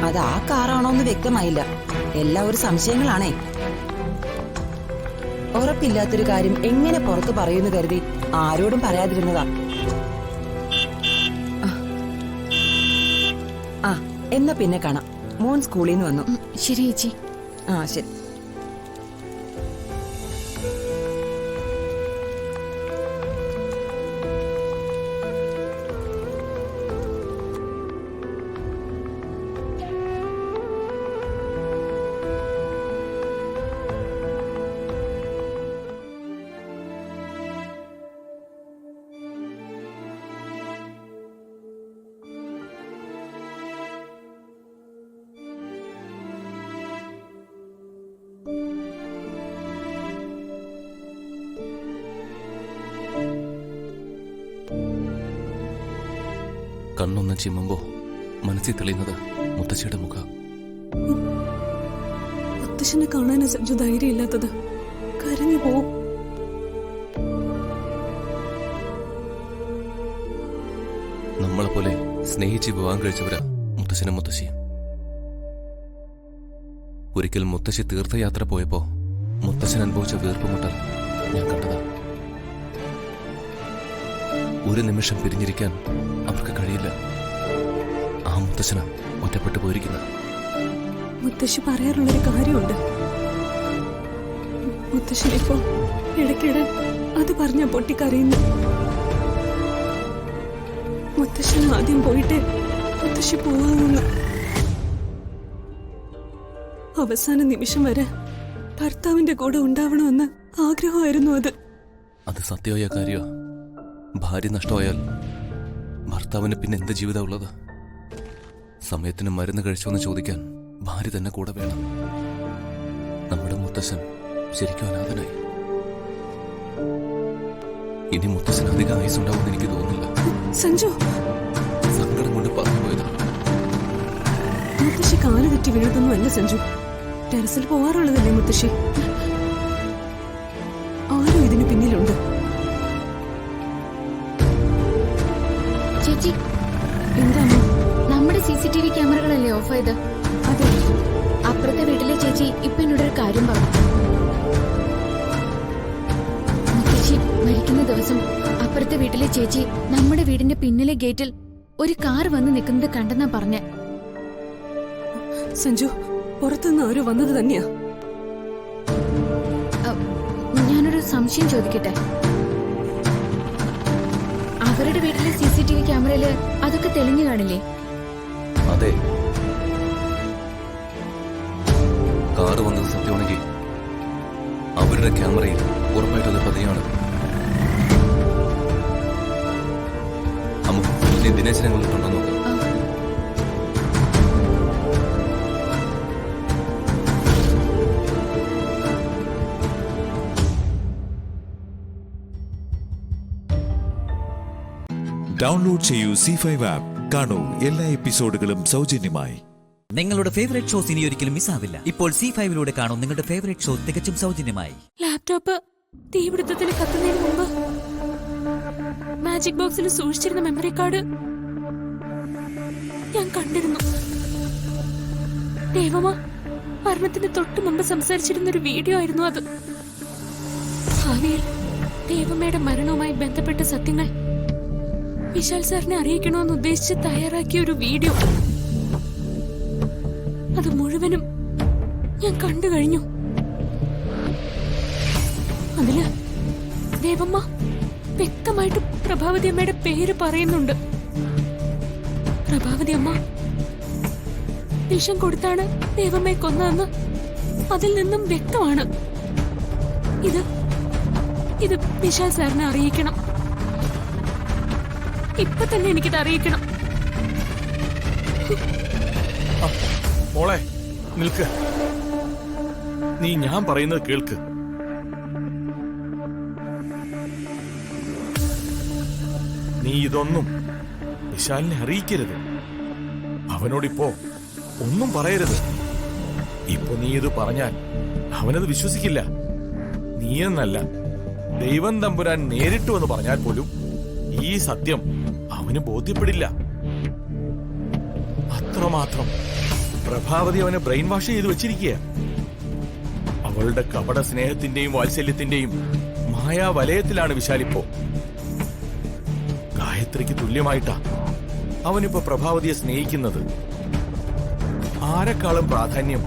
S6: അത് ആ കാറാണോന്ന് വ്യക്തമായില്ല. എല്ലാം ഒരു സംശയങ്ങളാണേ. ഉറപ്പില്ലാത്തൊരു കാര്യം എങ്ങനെ പുറത്തു പറയുന്നു കരുതി ആരോടും പറയാതിരുന്നതാ. ആ, എന്നാ പിന്നെ കാണാം. മോൻ സ്കൂളിൽ നിന്ന് വന്നു.
S3: ശരി ചേച്ചി.
S6: ആ, ശരി.
S11: കണ്ണൊന്ന് ചിമ്മുമ്പോ മനസ്സിൽ തെളിയുന്നത് മുത്തശ്ശിയുടെ മുഖം.
S2: മുത്തശ്ശനെ കാണാനും സഞ്ജു ധൈര്യമില്ലാത്തത്. കരഞ്ഞു പോവും.
S11: നമ്മളെപ്പോലെ സ്നേഹിച്ച് വിവാഹം കഴിച്ചവരാ മുത്തശ്ശനും മുത്തശ്ശിയും. ഒരിക്കൽ മുത്തശ്ശി തീർത്ഥയാത്ര പോയപ്പോ മുത്തശ്ശൻ അനുഭവിച്ച വീർപ്പുമുട്ടൽ ഞാൻ കണ്ടതാ. ഒരു നിമിഷം പിരിഞ്ഞിരിക്കാൻ അവർക്ക് കഴിയില്ല. ആ മുത്തശ്ശന ഒറ്റപ്പെട്ടു പോയിരിക്കുന്ന.
S2: മുത്തശ്ശി പറയാറുള്ളൊരു കാര്യമുണ്ട്. മുത്തശ്ശനിപ്പോ ഇടയ്ക്കിടെ അത് പറഞ്ഞ പൊട്ടിക്കറിയുന്നു. മുത്തശ്ശൻ ആദ്യം പോയിട്ട് മുത്തശ്ശി പോവാമെന്ന്. അവസാന നിമിഷം വരെ ഭർത്താവിന്റെ കൂടെ ഉണ്ടാവണമെന്ന് ആഗ്രഹമായിരുന്നു അത്.
S11: അത് സത്യമായ കാര്യ. ഭാര്യ നഷ്ടമായാൽ ഭർത്താവിന് പിന്നെ എന്ത് ജീവിതം ഉള്ളത്? സമയത്തിന് മരുന്ന് കഴിച്ചോന്ന് ചോദിക്കാൻ ഭാര്യ തന്നെ കൂടെ വേണം. നമ്മുടെ മുത്തശ്ശൻ ശരിക്കും അനാഥനായി. ഇനി മുത്തശ്ശൻ അധികം ആയുസുണ്ടാവുമെന്ന് എനിക്ക് തോന്നുന്നില്ല.
S2: സഞ്ജു,
S11: സങ്കടം കൊണ്ട് പറഞ്ഞു പോയതാണ്.
S2: മുത്തശ്ശി കാല് തെറ്റി വീഴുന്നൊന്നുമല്ല സഞ്ജു. ടെറസിൽ പോവാറുള്ളതല്ലേ മുത്തശ്ശി? ആരും ഇതിന് പിന്നിലുണ്ട്.
S3: ചേച്ചി,
S2: എന്താണ്?
S3: നമ്മുടെ CCTV ക്യാമറകളല്ലേ ഓഫായത്?
S2: അതെ.
S3: അപ്പുറത്തെ വീട്ടിലെ ചേച്ചി ഇപ്പൊ എന്നോടൊരു കാര്യം പറഞ്ഞു. മുത്തശ്ശി ചേച്ചി മരിക്കുന്ന ദിവസം അപ്പുറത്തെ വീട്ടിലെ ചേച്ചി നമ്മുടെ വീടിന്റെ പിന്നിലെ ഗേറ്റിൽ ഒരു കാർ വന്ന് നിൽക്കുന്നത് കണ്ടെന്നാ പറഞ്ഞ.
S2: സഞ്ജു, പുറത്തുനിന്ന് ആരോ വന്നത് തന്നെയാ.
S3: ഞാനൊരു സംശയം ചോദിക്കട്ടെ? അവരുടെ വീട്ടിലെ CCTV ക്യാമറയില് അതൊക്കെ തെളിഞ്ഞു കാണില്ലേ?
S11: അതെ, കാറ് വന്നത് സത്യമാണെങ്കിൽ അവരുടെ ക്യാമറയിൽ ഉറപ്പായിട്ടത് പതിയാണ്. ദിനേശനെ കൊണ്ടിട്ടുണ്ടോ നോക്കാം.
S5: ഡൗൺലോഡ് ചെയ്യൂ C5 ആപ്പ്. കാണൂ എല്ലാ എപ്പിസോഡുകളും സൗജന്യമായി.
S1: നിങ്ങളുടെ ഫേവറേറ്റ് ഷോസ് ഇനി ഒരിക്കലും മിസ്സാവില്ല. ഇപ്പോൾ C5 കാണൂ നിങ്ങളുടെ ഫേവറേറ്റ് ഷോ തികച്ചും സൗജന്യമായി.
S2: ലാപ്ടോപ്പ് തീപിടുത്തത്തിന് കത്തുന്നതിന് മുമ്പ് മാജിക് ബോക്സിൽ സൂക്ഷിച്ചിരുന്ന മെമ്മറി കാർഡ് ഞാൻ കണ്ടിരുന്നു. ദേവമ്മ മരണത്തിന് തൊട്ടു മുമ്പ് സംസാരിച്ചിരുന്ന ഒരു വീഡിയോ ആയിരുന്നു അത്. ഭാവിയിൽ ദേവമ്മയുടെ മരണവുമായി ബന്ധപ്പെട്ട സത്യങ്ങൾ വിശാൽ സാറിനെ അറിയിക്കണമെന്ന് ഉദ്ദേശിച്ച് തയ്യാറാക്കിയ ഒരു വീഡിയോ. അത് മുഴുവനും ഞാൻ കണ്ടു കഴിഞ്ഞു. അതില് ദേവമ്മ വ്യക്തമായിട്ട് പ്രഭാവതി അമ്മയുടെ പേര് പറയുന്നുണ്ട്. പ്രഭാവതി അമ്മ വിഷം കൊടുത്താണ് ദേവമ്മയെ കൊന്നതെന്ന് അതിൽ നിന്നും വ്യക്തമാണ്. ഇത് വിശാൽ സാറിനെ അറിയിക്കണം. ഇപ്പൊ തന്നെ എനിക്കിത് അറിയിക്കണം.
S13: മോളെ നിൽക്ക്, നീ ഞാൻ പറയുന്നത് കേൾക്ക്. നീ ഇതൊന്നും വിശാലിനെ അറിയിക്കരുത്. അവനോടിപ്പോ ഒന്നും പറയരുത്. ഇപ്പൊ നീ ഇത് പറഞ്ഞാൽ അവനത് വിശ്വസിക്കില്ല. നീയെന്നല്ല, ദൈവം തമ്പുരാൻ നേരിട്ടു എന്ന് പറഞ്ഞാൽ പോലും ഈ സത്യം അവന് ബോധ്യപ്പെടില്ല. അത്രമാത്രം പ്രഭാവതി അവനെ ബ്രെയിൻ വാഷ് ചെയ്ത് വെച്ചിരിക്കുക. അവളുടെ കപട സ്നേഹത്തിന്റെയും വാത്സല്യത്തിന്റെയും മായാവലയത്തിലാണ് വിശാലിപ്പോ. ഗായത്രിക്ക് തുല്യമായിട്ടാ അവനിപ്പോ പ്രഭാവതിയെ സ്നേഹിക്കുന്നത്. ആരെക്കാളും പ്രാധാന്യം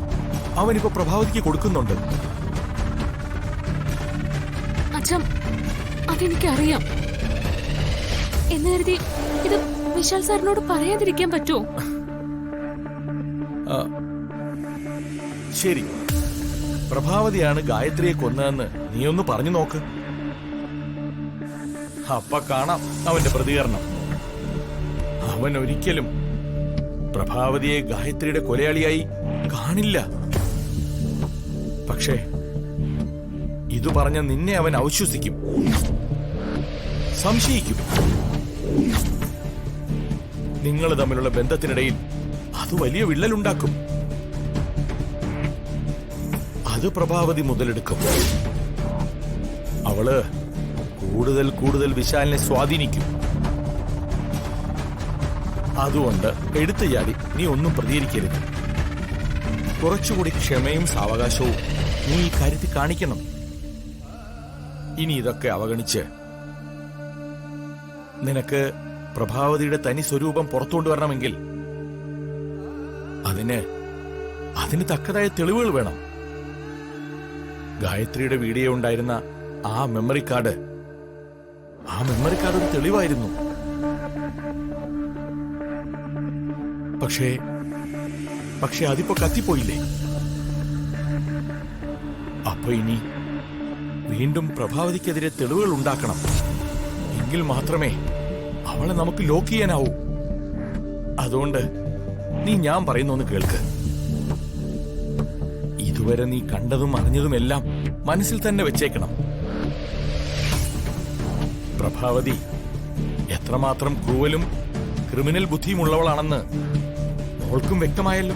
S13: അവനിപ്പോ പ്രഭാവതിക്ക് കൊടുക്കുന്നുണ്ട്.
S2: അച്ഛൻ, അതെനിക്കറിയാം. എന്ന് കരുതി ഇത് വിശാൽ സാറിനോട് പറയാതിരിക്കാൻ പറ്റുമോ?
S13: ശരി, പ്രഭാവതിയാണ് ഗായത്രിയെ കൊന്നതെന്ന് നീ ഒന്ന് പറഞ്ഞു നോക്ക്. അപ്പ കാണാം അവന്റെ പ്രതികരണം. അവൻ ഒരിക്കലും പ്രഭാവതിയെ ഗായത്രിയുടെ കൊലയാളിയായി കാണില്ല. പക്ഷേ ഇത് പറഞ്ഞ നിന്നെ അവൻ അവിശ്വസിക്കും, സംശയിക്കും. നിങ്ങൾ തമ്മിലുള്ള ബന്ധത്തിനിടയിൽ അത് വലിയ വിള്ളലുണ്ടാക്കും. അത് പ്രഭാവതി മുതലെടുക്കും. അവള് കൂടുതൽ കൂടുതൽ വിശാലിനെ സ്വാധീനിക്കും. അതുകൊണ്ട് എടുത്തു ചാടി നീ ഒന്നും പ്രതികരിക്കരുത്. കുറച്ചുകൂടി ക്ഷമയും സാവകാശവും നീ ഈ കാര്യത്തിൽ കാണിക്കണം. ഇനി ഇതൊക്കെ അവഗണിച്ച് നിനക്ക് പ്രഭാവതിയുടെ തനി സ്വരൂപം പുറത്തുകൊണ്ടുവരണമെങ്കിൽ അതിന് തക്കതായ തെളിവുകൾ വേണം. ഗായത്രിയുടെ വീഡിയോ ഉണ്ടായിരുന്ന ആ മെമ്മറി കാർഡ് ഒരു തെളിവായിരുന്നു. പക്ഷേ അതിപ്പോ കത്തിപ്പോയില്ലേ? അപ്പൊ ഇനി വീണ്ടും പ്രഭാവതിക്കെതിരെ തെളിവുകൾ ഉണ്ടാക്കണം. എങ്കിൽ മാത്രമേ അവളെ നമുക്ക് ലോക്ക് ചെയ്യാനാവൂ. അതുകൊണ്ട് നീ ഞാൻ പറയുന്നൊന്ന് കേൾക്ക്. ഇതുവരെ നീ കണ്ടതും അറിഞ്ഞതുമെല്ലാം മനസ്സിൽ തന്നെ വെച്ചേക്കണം. പ്രഭാവതി എത്രമാത്രം ക്രൂവലും ക്രിമിനൽ ബുദ്ധിയുമുള്ളവളാണെന്ന് മോൾക്കും വ്യക്തമായല്ലോ.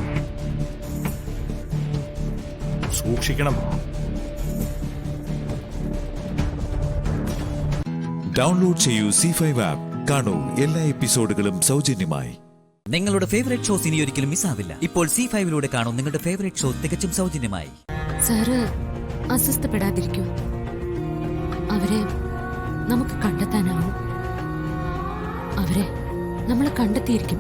S13: സൂക്ഷിക്കണം.
S5: ഡൗൺലോഡ് ചെയ്യൂ C5 ആപ്പ്. കാണൂ എല്ലാ എപ്പിസോഡുകളും സൗജന്യമായി.
S1: നിങ്ങളുടെ ഫേവറേറ്റ് ഷോസ് ഇനി ഒരിക്കലും മിസ്സാവില്ല. ഇപ്പോൾ C5 കാണൂ നിങ്ങളുടെ ഫേവറേറ്റ് ഷോ തികച്ചും സൗജന്യമായി.
S2: സാറ് അസ്വസ്ഥപ്പെടാതിരിക്കൂ. അവരെ നമുക്ക് കണ്ടെത്താനാവും. അവരെ നമ്മൾ കണ്ടെത്തിയിരിക്കും.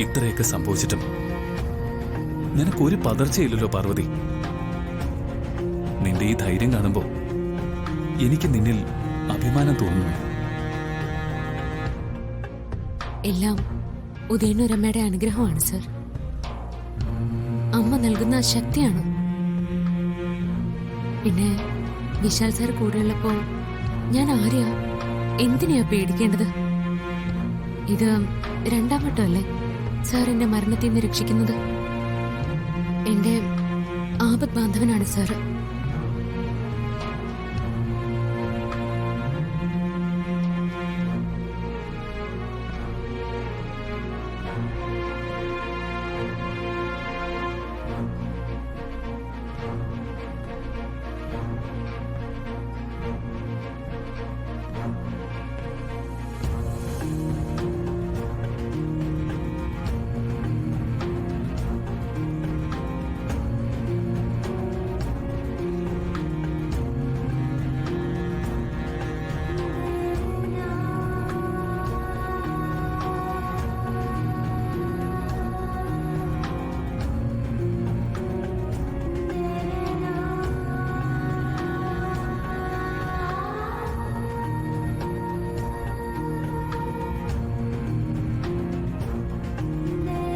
S14: ഇത്രയൊക്കെ സംഭവിച്ചിട്ടും നിനക്കൊരു പതർച്ചയില്ലല്ലോ പാർവതി. നിന്റെ ഈ ധൈര്യം കാണുമ്പോ എനിക്ക് നിന്നിൽ അഭിമാനം തോന്നുന്നു.
S2: എല്ലാം ഉദയനൂരമ്മയുടെ അനുഗ്രഹമാണ് സർ. അമ്മ നൽകുന്ന ശക്തിയാണ്. പിന്നെ വിശാൽ സാർ കൂടെയുള്ളപ്പോ ഞാൻ ആരെയാ എന്തിനെയാ പേടിക്കേണ്ടത്? ഇത് 2ാം വട്ടമല്ലേ സാർ എന്റെ മരണത്തിൽ നിന്ന് രക്ഷിക്കുന്നത്? എന്റെ ആപത് ബാന്ധവനാണ് സാർ.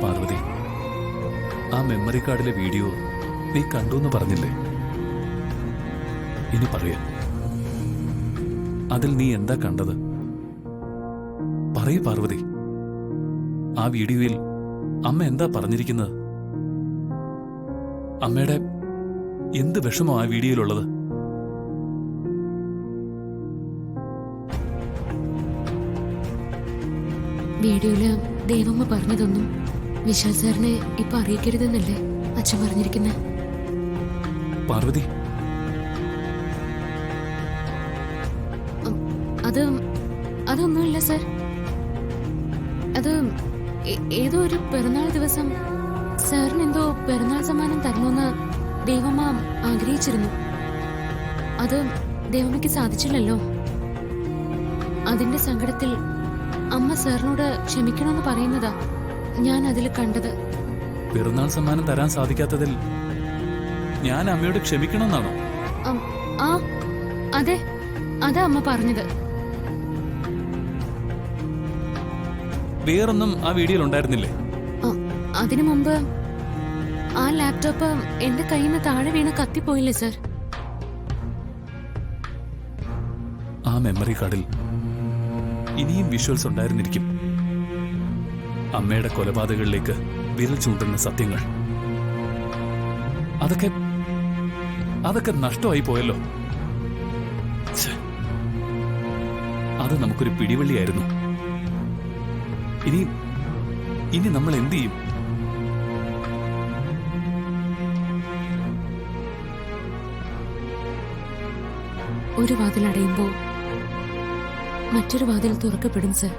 S14: പാർവതി, ആ മെമ്മറി കാർഡിലെ വീഡിയോ നീ കണ്ടു എന്ന് പറഞ്ഞില്ലേ? ഇനി പറയാ, അതിൽ നീ എന്താ കണ്ടത്? പറയൂ പാർവതി. ആ വീഡിയോയിൽ അമ്മ എന്താ പറഞ്ഞിരിക്കുന്നത്? അമ്മയുടെ എന്ത് വിഷമോ ആ വീഡിയോയിലുള്ളത്?
S2: വീഡിയോയില് ദേവമ്മ പറഞ്ഞതൊന്നും വിശാൽ സാറിനെ ഇപ്പൊ അറിയിക്കരുതെന്നല്ലേ അച്ഛൻ പറഞ്ഞിരിക്കുന്നത്?
S14: പാർവതി,
S2: അതൊന്നുമില്ല സർ. അത് ഏതോ ഒരു പിറന്നാൾ ദിവസം സാറിന് എന്തോ പിറന്നാൾ സമ്മാനം തരണമെന്ന് ദേവമ്മ ആഗ്രഹിച്ചിരുന്നു. അത് ദേവമ്മയ്ക്ക് സാധിച്ചില്ലല്ലോ. അതിന്റെ സങ്കടത്തിൽ അമ്മ സാറിനോട് ക്ഷമിക്കണമെന്ന് പറയുന്നതാ ഞാൻ അതിൽ കണ്ടത്.
S14: പിറന്നാൾ സമ്മാനം തരാൻ സാധിക്കാത്തതിൽ ഞാൻ അമ്മയോട് ക്ഷമിക്കണമെന്നാണോ?
S2: ആ അതെ, അതാ അമ്മ പറഞ്ഞത്.
S14: വേറൊന്നും ആ വീഡിയോയിൽ ഉണ്ടായിരുന്നില്ലേ?
S2: അതിനു മുമ്പ് ആ ലാപ്ടോപ്പ് എന്റെ കയ്യിൽ നിന്ന് താഴെ വീണ് കത്തിപ്പോയില്ലേ സർ?
S14: ആ മെമ്മറി കാർഡിൽ ഇനിയും വിഷ്വൽസ് ഉണ്ടായിരുന്നിരിക്കും. അമ്മയുടെ കൊലപാതകങ്ങളിലേക്ക് വിരൽ ചൂണ്ടുന്ന സത്യങ്ങൾ. അതൊക്കെ നഷ്ടമായി പോയല്ലോ. അത് നമുക്കൊരു പിടിവള്ളിയായിരുന്നു. ഇനി നമ്മൾ എന്ത് ചെയ്യും?
S2: ഒരു വാതിൽ അടയുമ്പോൾ മറ്റൊരു വാതിൽ തുറക്കപ്പെടും സർ.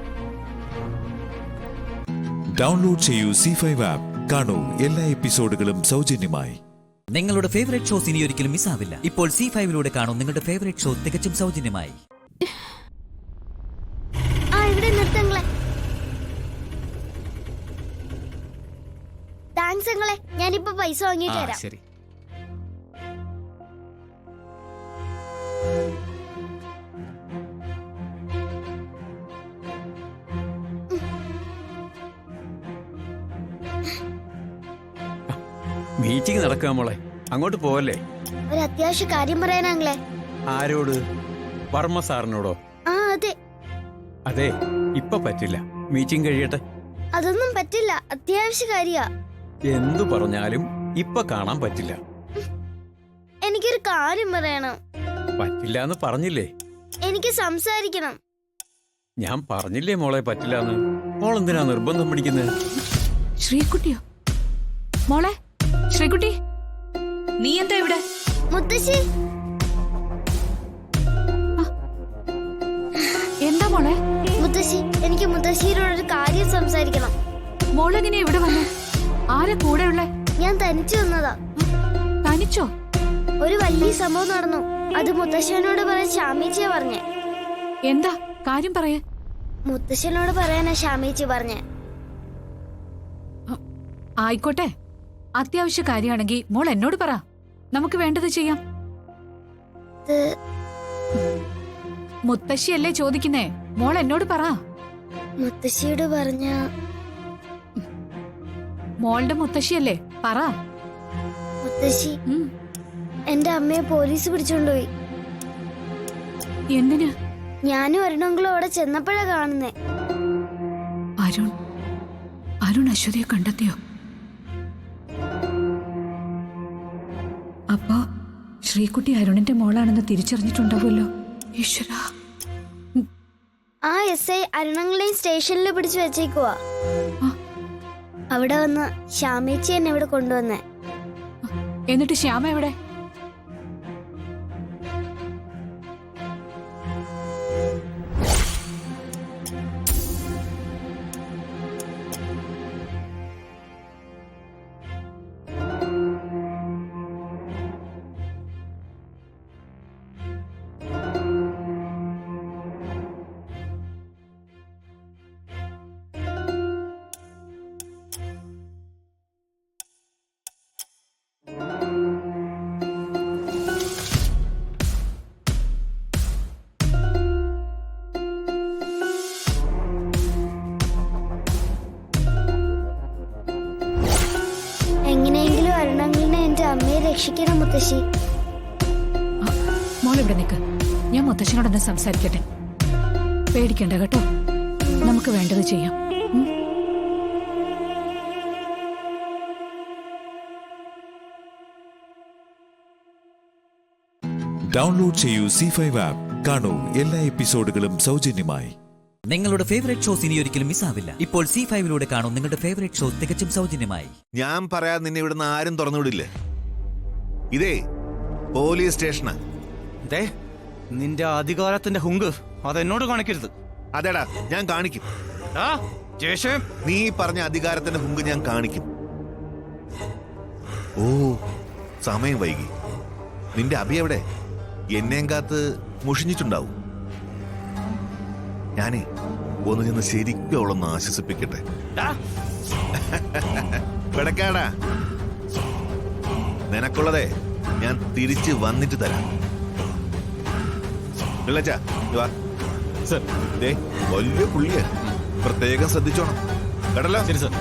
S5: ഡൗൺലോഡ് ചെയ്യൂ C5 ആപ്പ്. കാണൂ എല്ലാ എപ്പിസോഡുകളും സൗജന്യമായി.
S1: നിങ്ങളുടെ ഫേവറേറ്റ് ഷോസ് ഇനി ഒരിക്കലും മിസ്സാവില്ല. ഇപ്പോൾ C5ലൂടെ കാണൂ നിങ്ങളുടെ ഫേവറേറ്റ് ഷോ തികച്ചും സൗജന്യമായി.
S15: ഞാനിപ്പോ പൈസ വാങ്ങിട്ട് തരാം.
S1: ശരി.
S16: മീറ്റിംഗ് നടക്കുക മോളെ, അങ്ങോട്ട് പോവല്ലേ?
S15: ഒരു അത്യാവശ്യ കാര്യം പറയാനാങ്ങളെ.
S16: ആരോട്? വർമ്മ സാറിനോടോ?
S15: ആ അതെ.
S16: അതെ, ഇപ്പൊ പറ്റില്ല, മീറ്റിംഗ് കഴിയട്ടെ.
S15: അതൊന്നും പറ്റില്ല, അത്യാവശ്യ കാര്യാ.
S16: എന്തു പറഞ്ഞാലും ഇപ്പൊ കാണാൻ പറ്റില്ല.
S15: എനിക്കൊരു കാര്യം പറയണം.
S16: പറ്റില്ല എന്ന് പറഞ്ഞില്ലേ?
S15: എനിക്ക് സംസാരിക്കണം.
S16: ഞാൻ പറഞ്ഞില്ലേ മോളെ പറ്റില്ലാന്ന്. മോളെന്തിനാ നിർബന്ധം പിടിക്കുന്നത്?
S2: ശ്രീകുട്ടിയോ? മോളെ ശ്രീകുട്ടി, നീ എന്താ ഇവിടെ?
S15: മുത്തശ്ശി.
S2: എന്താ മോളെ?
S15: മുത്തശ്ശി, എനിക്ക് മുത്തശ്ശിയോടൊരു കാര്യം സംസാരിക്കണം.
S2: മോളെങ്ങനെ ഇവിടെ വന്നു? ആരെ കൂടെ ഉള്ളേ?
S15: ഞാൻ തനിച്ചു വന്നതാ.
S3: തനിച്ചോ?
S15: ഒരു വലിയ സംഭവം നടന്നു. അത് മുത്തശ്ശനോട് പറയാൻ ശ്യാമേച്ചിയാ പറഞ്ഞേ.
S3: എന്താ കാര്യം പറയേ?
S15: മുത്തശ്ശനോട് പറയാനാ ശ്യാമേച്ചി പറഞ്ഞേ.
S3: ആയിക്കോട്ടെ, അത്യാവശ്യ കാര്യമാണെങ്കിൽ മോൾ എന്നോട് പറ, നമുക്ക് വേണ്ടത് ചെയ്യാം. മുത്തശ്ശിയല്ലേ ചോദിക്കുന്നേ, മോൾ എന്നോട് പറ.
S15: മുത്തശ്ശിയോട് പറഞ്ഞ
S3: മോളുടെ മുത്തശ്ശിയല്ലേ, പറ.
S15: മുത്തശ്ശി എന്റെ അമ്മയെ പോലീസ് പിടിച്ചോണ്ടുപോയി.
S3: എന്തിന്?
S15: ഞാനും അരുണെങ്കിലും അവിടെ ചെന്നപ്പോഴാ കാണുന്നേ.
S3: അരുൺ അശ്വതിയെ കണ്ടെത്തിയോ? അപ്പോ ശ്രീകുട്ടി അരുണിന്റെ മോളാണെന്ന് തിരിച്ചറിഞ്ഞിട്ടുണ്ടാവുമല്ലോ. ഈശ്വരാ.
S15: ആ SI അരുണങ്ങളെയും സ്റ്റേഷനിൽ പിടിച്ചു വെച്ചേക്കുവാ. അവിടെ വന്ന് ശ്യാമേച്ചി എന്നെ ഇവിടെ കൊണ്ടുവന്നേ.
S3: എന്നിട്ട് ശ്യാമ എവിടെ?
S15: എങ്ങനെയെങ്കിലും അരുണങ്ങളിനെ എന്റെ അമ്മയെ രക്ഷിക്കണം മുത്തശ്ശി.
S3: മോളിവിടെ നിൽക്ക്, ഞാൻ മുത്തശ്ശനോടൊന്ന് സംസാരിക്കട്ടെ. പേടിക്കണ്ട കേട്ടോ, നമുക്ക് വേണ്ടത് ചെയ്യാം.
S5: ഡൗൺലോഡ് ചെയ്യൂ C5 ആപ്പ്. കാണൂ എല്ലാ എപ്പിസോഡുകളും സൗജന്യമായി.
S1: നിങ്ങളുടെ ഫേവറേറ്റ് ഷോസ് ഇനി ഒരിക്കലും മിസ്സാവില്ല. ഇപ്പോൾ C5ലൂടെ കാണൂ നിങ്ങളുടെ ഫേവറേറ്റ് ഷോ തികച്ചും സൗജന്യമായി.
S9: ഞാൻ പറയാതെ നിന്നെ ഇവിടുന്ന് ആരും തുറന്നുവിടില്ലേ. ഇതേ പോലീസ് സ്റ്റേഷനാ.
S13: നിന്റെ അധികാരത്തിന്റെ ഹുങ്ക് അതെന്നോട് കാണിക്കരുത്.
S9: അതേടാ, ഞാൻ കാണിക്കും. നീ പറഞ്ഞ അധികാരത്തിന്റെ ഹുങ്ക് ഞാൻ കാണിക്കും. ഓ, സമയം വൈകി. നിന്റെ അഭി എവിടെ? എന്നെയും കാത്ത് മുഷിഞ്ഞിട്ടുണ്ടാവും. ഞാനേ ഒന്ന് ചെന്ന് ശരിക്കും അവളൊന്ന് ആശ്വസിപ്പിക്കട്ടെ. പിടക്കാടാ, നിനക്കുള്ളതേ ഞാൻ തിരിച്ച് വന്നിട്ട് തരാം. വലിയ പുള്ളിയ, പ്രത്യേകം ശ്രദ്ധിച്ചോണം കേട്ടല്ലോ.
S13: ശരി സർ.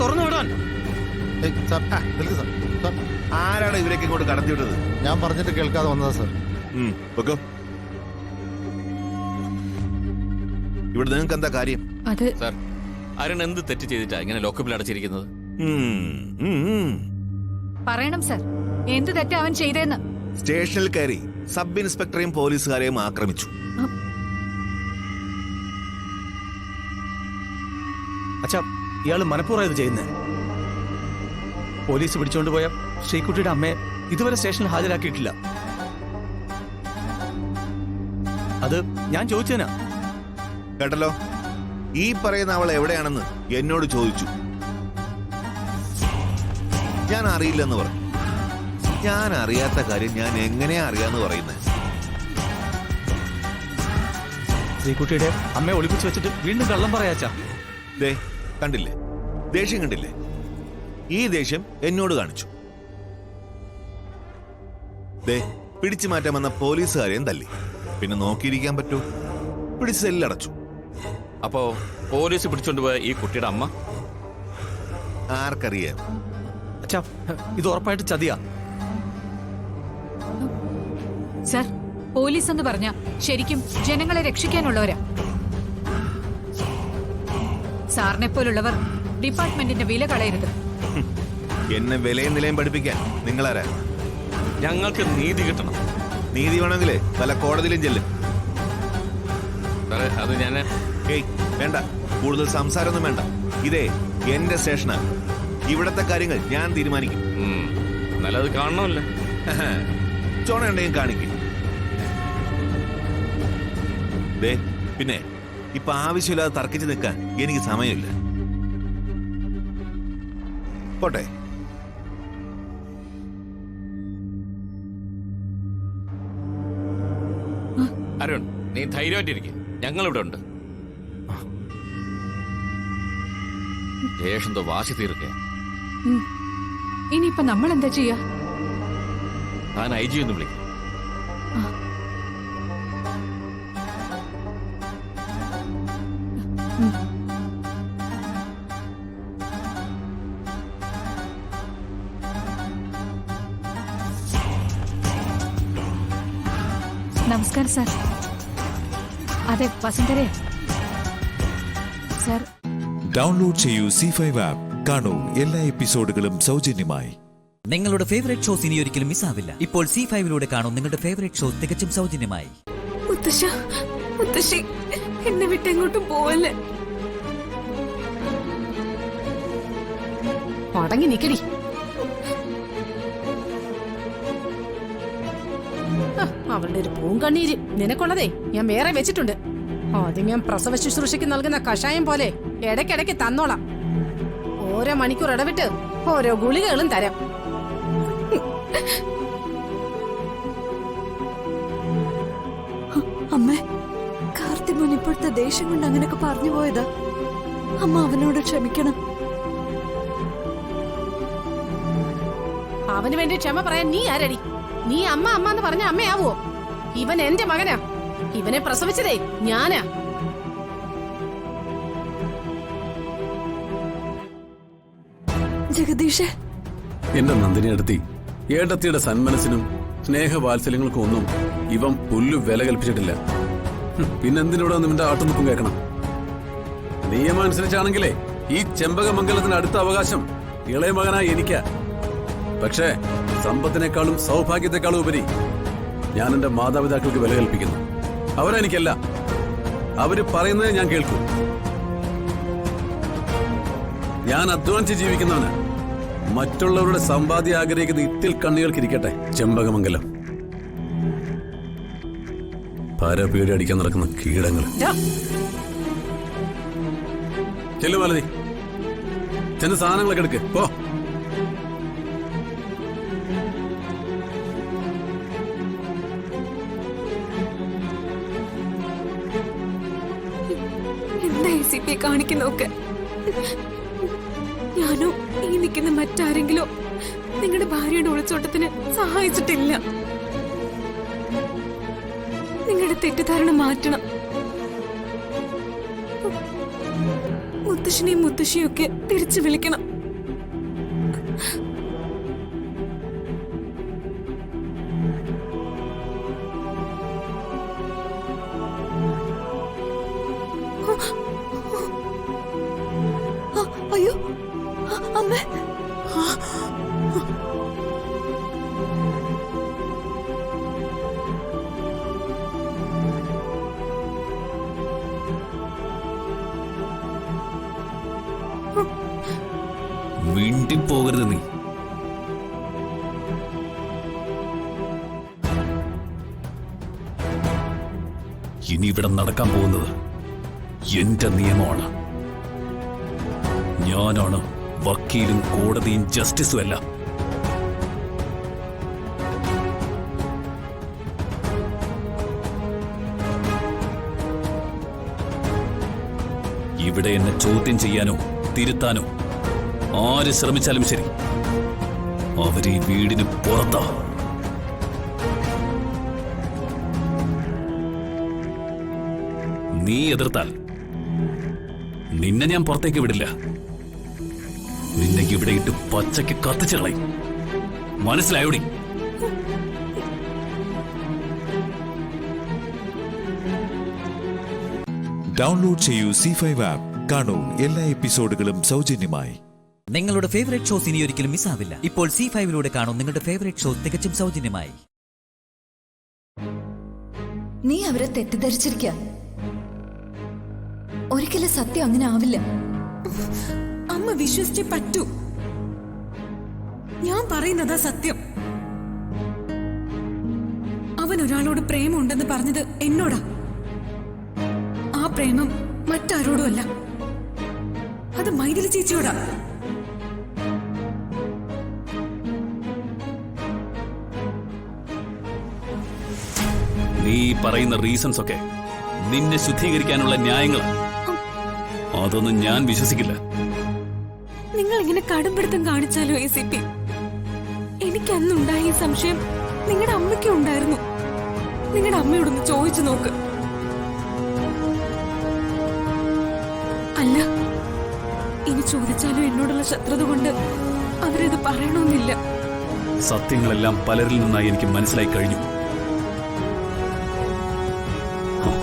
S13: തുറന്നു വിടാൻ
S9: ആരാണ് ഇവരൊക്കെ ഇങ്ങോട്ട് കടത്തിവിട്ടത്?
S12: ഞാൻ പറഞ്ഞിട്ട് കേൾക്കാതെ വന്നതാ സർ.
S9: ഇവിടെ നിങ്ങൾക്ക് എന്താ കാര്യം?
S11: സാർ, അരുൺ എന്ത് തെറ്റ് ചെയ്തിട്ടാ ഇങ്ങനെ ലോക്കപ്പിൽ അടച്ചിരിക്കുന്നത്?
S3: പറയണം സർ, എന്ത് തെറ്റാ അവൻ ചെയ്തേന്ന്.
S9: സ്റ്റേഷനിൽ കയറി സബ് ഇൻസ്പെക്ടറെയും പോലീസുകാരെയും ആക്രമിച്ചു.
S13: അച്ഛാ, ഇയാള് മനഃപൂർവ്വം ഇത് ചെയ്യുന്നേ. പോലീസ് പിടിച്ചോണ്ട് പോയ ശ്രീകുട്ടിയുടെ അമ്മയെ ഇതുവരെ സ്റ്റേഷനിൽ ഹാജരാക്കിയിട്ടില്ല. അത് ഞാൻ ചോദിച്ചേനാ.
S9: കേട്ടല്ലോ, ഈ പറയുന്ന അവൾ എവിടെയാണെന്ന് എന്നോട് ചോദിച്ചു. ഞാൻ അറിയില്ലെന്ന് പറഞ്ഞു. ഞാൻ അറിയാത്ത കാര്യം ഞാൻ എങ്ങനെയാ അറിയാന്ന് പറയുന്നത്?
S13: ശ്രീകുട്ടിയുടെ അമ്മയെ ഒളിപ്പിച്ചു വെച്ചിട്ട് വീണ്ടും കള്ളം പറയാച്ചാ.
S9: ദേ, കണ്ടില്ലേ ദേഷ്യം? കണ്ടില്ലേ? ഈ ദേഷ്യം എന്നോട് കാണിച്ചു. ദേ, പിടിച്ചു മാറ്റാൻ വന്ന പോലീസുകാരെയും തല്ലി. പിന്നെ നോക്കിയിരിക്കാൻ പറ്റൂ? പിടിച്ച് സെല്ലടച്ചു.
S11: അപ്പോ പോലീസ് പിടിച്ചോണ്ടുപോയ ഈ കുട്ടിയുടെ അമ്മ
S9: ആർക്കറിയാം?
S13: അച്ഛാ, ഇത് ഉറപ്പായിട്ട് ചതിയാ.
S3: സർ, പോലീസ് എന്ന് പറഞ്ഞ ശരിക്കും ജനങ്ങളെ രക്ഷിക്കാനുള്ളവരാ. സാറിനെ പോലുള്ളവർ ഡിപ്പാർട്ട്മെന്റിന്റെ വില കളയരുത്.
S9: എന്നെ വിലയും നിലയും പഠിപ്പിക്കാൻ നിങ്ങളാരാ?
S11: ഞങ്ങൾക്ക് നീതി കിട്ടണം.
S9: നീതി വേണമെങ്കിലേ പല കോടതിയിലും ചെല്ലും.
S11: അത് ഞാൻ
S9: വേണ്ട, കൂടുതൽ സംസാരമൊന്നും വേണ്ട. ഇതേ എന്റെ സ്റ്റേഷനാണ്. ഇവിടത്തെ കാര്യങ്ങൾ ഞാൻ തീരുമാനിക്കും.
S11: നല്ലത് കാണണമല്ലേ?
S9: ചോണയുണ്ടെങ്കിൽ കാണിക്കും. ദേ,
S17: പിന്നെ ഇപ്പൊ ആവശ്യമില്ലാതെ തർക്കിച്ച് നിൽക്കാൻ എനിക്ക് സമയമില്ല. പോട്ടെ.
S13: അരുൺ, നീ ധൈര്യമായിട്ടിരിക്കും, ഞങ്ങളിവിടെ ഉണ്ട്. ദേഷന്തോ വാശി തീർക്കുക.
S3: ഇനിയിപ്പൊ നമ്മൾ എന്താ ചെയ്യാ?
S13: താൻ IG ഒന്ന് വിളിക്കും.
S3: നമസ്കാരം സാർ. അതെ, വസുന്ധരേ സാർ.
S5: ഡൗൺലോഡ് ചെയ്യൂ C5 ആപ്പ്. കാണൂ എല്ലാ എപ്പിസോഡുകളും സൗജന്യമായി.
S1: നിങ്ങളുടെ ഫേവറേറ്റ് ഷോസ് ഇനി ഒരിക്കലും മിസ്സാവില്ല. ഇപ്പോൾ C5 കാണൂ നിങ്ങളുടെ ഫേവറേറ്റ് ഷോ തികച്ചും സൗജന്യമായി.
S2: മുത്തശ്ശി, എന്നെ വിട്ട് എങ്ങോട്ടും പോവല്ലേ.
S7: അടങ്ങി നിക്കടി. അവളുടെ ഒരു പൂങ്കണ്ണീര് നിനക്കുള്ളതേ ഞാൻ വേറെ വെച്ചിട്ടുണ്ട്. ആദ്യം ഞാൻ പ്രസവ ശുശ്രൂഷയ്ക്ക് നൽകുന്ന കഷായം പോലെ ഇടയ്ക്കിടയ്ക്ക് തന്നോളാം. ഓരോ മണിക്കൂർ ഇടവിട്ട് ഓരോ ഗുളികകളും തരാം.
S2: അമ്മേ, കാർത്തിമോൻ ഇപ്പോഴത്തെ ദേഷ്യം കൊണ്ട് അങ്ങനെയൊക്കെ പറഞ്ഞു പോയതാ. അമ്മ അവനോട് ക്ഷമിക്കണം.
S7: അവന് വേണ്ടി ക്ഷമ പറയാൻ നീ ആരടി? നീ അമ്മ അമ്മ എന്ന് പറഞ്ഞ അമ്മയാവോ? ഇവൻ എന്റെ മകനാ. ഇവനെ പ്രസവിച്ചതേ ഞാനാ.
S2: ജഗദീഷ്,
S18: എന്റെ നന്ദിനി എടുത്തി ഏട്ടത്തിയുടെ സന്മനസ്സിനും സ്നേഹവാത്സല്യങ്ങൾക്കും ഒന്നും ഇവൻ പുല്ലു വില കൽപ്പിച്ചിട്ടില്ല. പിന്നെന്തിനൂടെ നിന്റെ ആട്ടുമുക്കും കേൾക്കണം? നിയമം അനുസരിച്ചാണെങ്കിലേ ഈ ചെമ്പകമംഗലത്തിന് അടുത്ത അവകാശം ഇളയ മകനായി എനിക്കാ. പക്ഷേ സമ്പത്തിനേക്കാളും സൗഭാഗ്യത്തെക്കാളും ഉപരി ഞാൻ എന്റെ മാതാപിതാക്കൾക്ക് വില കൽപ്പിക്കുന്നു. അവരെനിക്കല്ല, അവര് പറയുന്നത് ഞാൻ കേൾക്കും. ഞാൻ അധ്വാനിച്ച് ജീവിക്കുന്നവന്. മറ്റുള്ളവരുടെ സമ്പാദ്യം ആഗ്രഹിക്കുന്ന ഇത്തിൽ കണ്ണുകൾക്കിരിക്കട്ടെ ചെമ്പകമംഗലം. പരപീടി അടിക്കാൻ നടക്കുന്ന കീടങ്ങൾ. ചെല്ലുമാലതി, ചെന്ന് സാധനങ്ങളൊക്കെ എടുക്ക്. പോ.
S2: എന്താ ACP കാണിക്കുന്നൊക്കെ? ഞാനോ ഈ നിൽക്കുന്ന മറ്റാരെങ്കിലോ നിങ്ങളുടെ ഭാര്യയുടെ ഒളിച്ചോട്ടത്തിന് സഹായിച്ചിട്ടില്ല. നിങ്ങളുടെ തെറ്റിദ്ധാരണ മാറ്റണം. മുത്തശ്ശനെയും മുത്തശ്ശിയൊക്കെ തിരിച്ചു വിളിക്കണം. അയ്യോ അമ്മേ,
S14: മിണ്ടിപ്പോകരുത് നീ. ഇനി ഇവിടെ നടക്കാൻ പോകുന്നത് എന്റെ നിയമമാണ്. ഞാനാണ് വക്കീലും കോടതിയും ജസ്റ്റിസും എല്ലാം. ഇവിടെ എന്നെ ചോദ്യം ചെയ്യാനോ തിരുത്താനോ ആര് ശ്രമിച്ചാലും ശരി, അവര് ഈ വീടിന് പുറത്താ. നീ എതിർത്താൽ നിന്നെ ഞാൻ പുറത്തേക്ക് വിടില്ല. നിന്നെ ഇവിടെ ഇട്ട് പച്ചയ്ക്ക് കത്തിച്ചു കളയും. മനസ്സിലായോടി?
S5: ഡൗൺലോഡ് ചെയ്യൂ C5 ആപ്പ്. കാണൂ എല്ലാ എപ്പിസോഡുകളും സൗജന്യമായി.
S1: നിങ്ങളുടെ ഫേവറേറ്റ് ഷോസ് ഇനി ഒരിക്കലും മിസ്സാവില്ല. ഇപ്പോൾ C5 കാണൂ നിങ്ങളുടെ ഫേവറേറ്റ് ഷോ തികച്ചും സൗജന്യമായി.
S3: നീ അവരെ തെറ്റിദ്ധരിച്ചിരിക്ക. ഒരിക്കലും സത്യം അങ്ങനെ ആവില്ല.
S2: അമ്മ വിശ്വസിച്ചേ പറ്റൂ. ഞാൻ പറയുന്നതാ സത്യം. അവൻ ഒരാളോട് പ്രേമുണ്ടെന്ന് പറഞ്ഞത് എന്നോടാ. പ്രേമം മറ്റാരോടും അല്ല, അത് മൈഥിലി ചേച്ചിയോടാ.
S14: നീ പറയുന്ന റീസൺസ് ഒക്കെ നിന്നെ ശുദ്ധീകരിക്കാനുള്ള ന്യായങ്ങളാ. അതൊന്നും ഞാൻ വിശ്വസിക്കില്ല.
S2: നിങ്ങൾ ഇങ്ങനെ കടുംപിടുത്തം കാണിച്ചാലോ ACP? എനിക്ക് അന്നുണ്ടായ ഈ സംശയം നിങ്ങളുടെ അമ്മയ്ക്കും ഉണ്ടായിരുന്നു. നിങ്ങളുടെ അമ്മയോടൊന്ന് ചോദിച്ചു നോക്ക്. അല്ല, ഇനി ചോദിച്ചാലും എന്നോടുള്ള ശത്രുത കൊണ്ട് അവരത് പറയണമെന്നില്ല.
S14: സത്യങ്ങളെല്ലാം പലരിൽ നിന്നായി എനിക്ക് മനസ്സിലായി കഴിഞ്ഞു.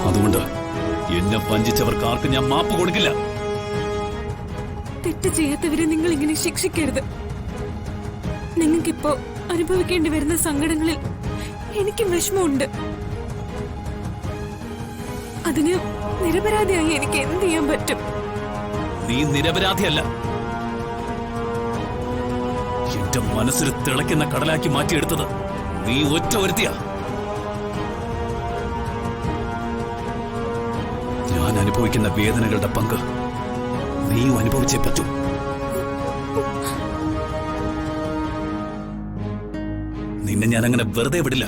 S14: അതുകൊണ്ട് എന്നെ വഞ്ചിച്ചവർക്ക് ആർക്കും ഞാൻ മാപ്പ് കൊടുക്കില്ല.
S2: തെറ്റ് ചെയ്യാത്തവരെ നിങ്ങൾ ഇങ്ങനെ ശിക്ഷിക്കരുത്. നിങ്ങൾക്കിപ്പോ അനുഭവിക്കേണ്ടി വരുന്ന സങ്കടങ്ങളിൽ എനിക്കും വിഷമമുണ്ട്. അതിന് നിരപരാധിയായി എനിക്ക് എന്ത് ചെയ്യാൻ പറ്റും?
S14: നീ നിരപരാധിയല്ല. എന്റെ മനസ്സിൽ തിളയ്ക്കുന്ന കടലാക്കി മാറ്റിയെടുത്തത് നീ ഒറ്റ ഒരുത്തിയാ. ഞാൻ അനുഭവിക്കുന്ന വേദനകളുടെ പങ്ക് നീയും അനുഭവിച്ചേ പറ്റൂ. നിന്നെ ഞാൻ അങ്ങനെ വെറുതെ വിടില്ല.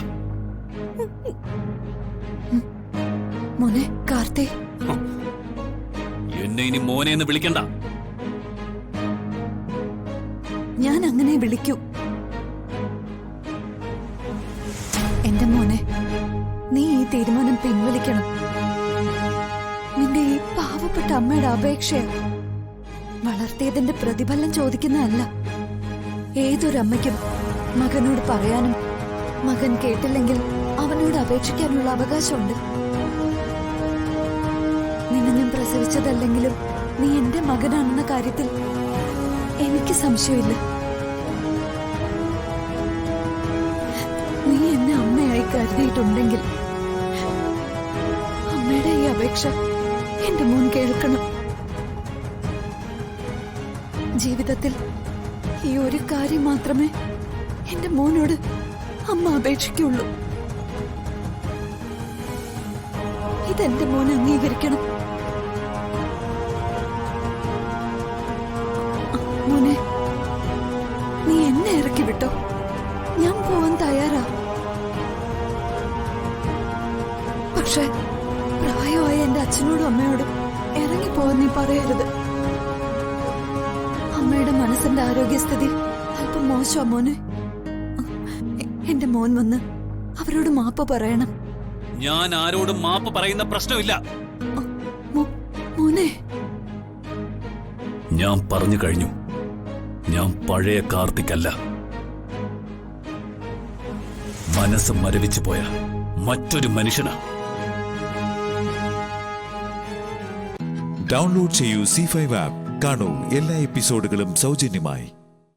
S3: മോനെ കാർത്തി,
S14: എന്നെ ഇനി മോനെ എന്ന് വിളിക്കണ്ട.
S3: ഞാൻ അങ്ങനെ വിളിക്കൂ. എന്റെ മോനെ, നീ ഈ തീരുമാനം പിൻവലിക്കണം. നിന്റെ ഈ പാവപ്പെട്ട അമ്മയുടെ അപേക്ഷ വളർത്തിയതിന്റെ പ്രതിഫലം ചോദിക്കുന്നതല്ല. ഏതൊരമ്മയ്ക്കും മകനോട് പറയാനും മകൻ കേട്ടില്ലെങ്കിൽ അവനോട് അപേക്ഷിക്കാനുള്ള അവകാശമുണ്ട്. നിന്നെ ഞാൻ പ്രസവിച്ചതല്ലെങ്കിലും നീ എന്റെ മകനാണെന്ന കാര്യത്തിൽ എനിക്ക് സംശയമില്ല. നീ എന്നെ അമ്മയായി കരുതിയിട്ടുണ്ടെങ്കിൽ അമ്മയുടെ ഈ അപേക്ഷ എന്റെ മോൻ കേൾക്കണം. ജീവിതത്തിൽ ഈ ഒരു കാര്യം മാത്രമേ എന്റെ മോനോട് അമ്മ അപേക്ഷിക്കുള്ളൂ. ഇതെന്റെ മോൻ അംഗീകരിക്കണം. മോനെ, നീ എന്നെ ഇറക്കി വിട്ടോ, ഞാൻ പോവാൻ തയ്യാറാ. പക്ഷെ പ്രായമായ എന്റെ അച്ഛനോടും അമ്മയോടും ഇറങ്ങിപ്പോവാൻ നീ പറയരുത്. അമ്മയുടെ മനസ്സിന്റെ ആരോഗ്യസ്ഥിതി അല്പം മോശമാ മോനെ. എന്റെ മോൻ വന്ന് അവരോട് മാപ്പ് പറയണം.
S14: ഞാൻ ആരോടും മാപ്പ് പറയുന്ന പ്രശ്നമില്ല.
S3: മോനെ,
S14: ഞാൻ പറഞ്ഞു കഴിഞ്ഞു. ഞാൻ പഴയ കാർത്തിക്കല്ല. മനസ്സ് മരവിച്ചു പോയ മറ്റൊരു മനുഷ്യനാ.
S5: ഡൗൺലോഡ് ചെയ്യൂ C5 ആപ്പ്. കാണൂ എല്ലാ എപ്പിസോഡുകളും സൗജന്യമായി.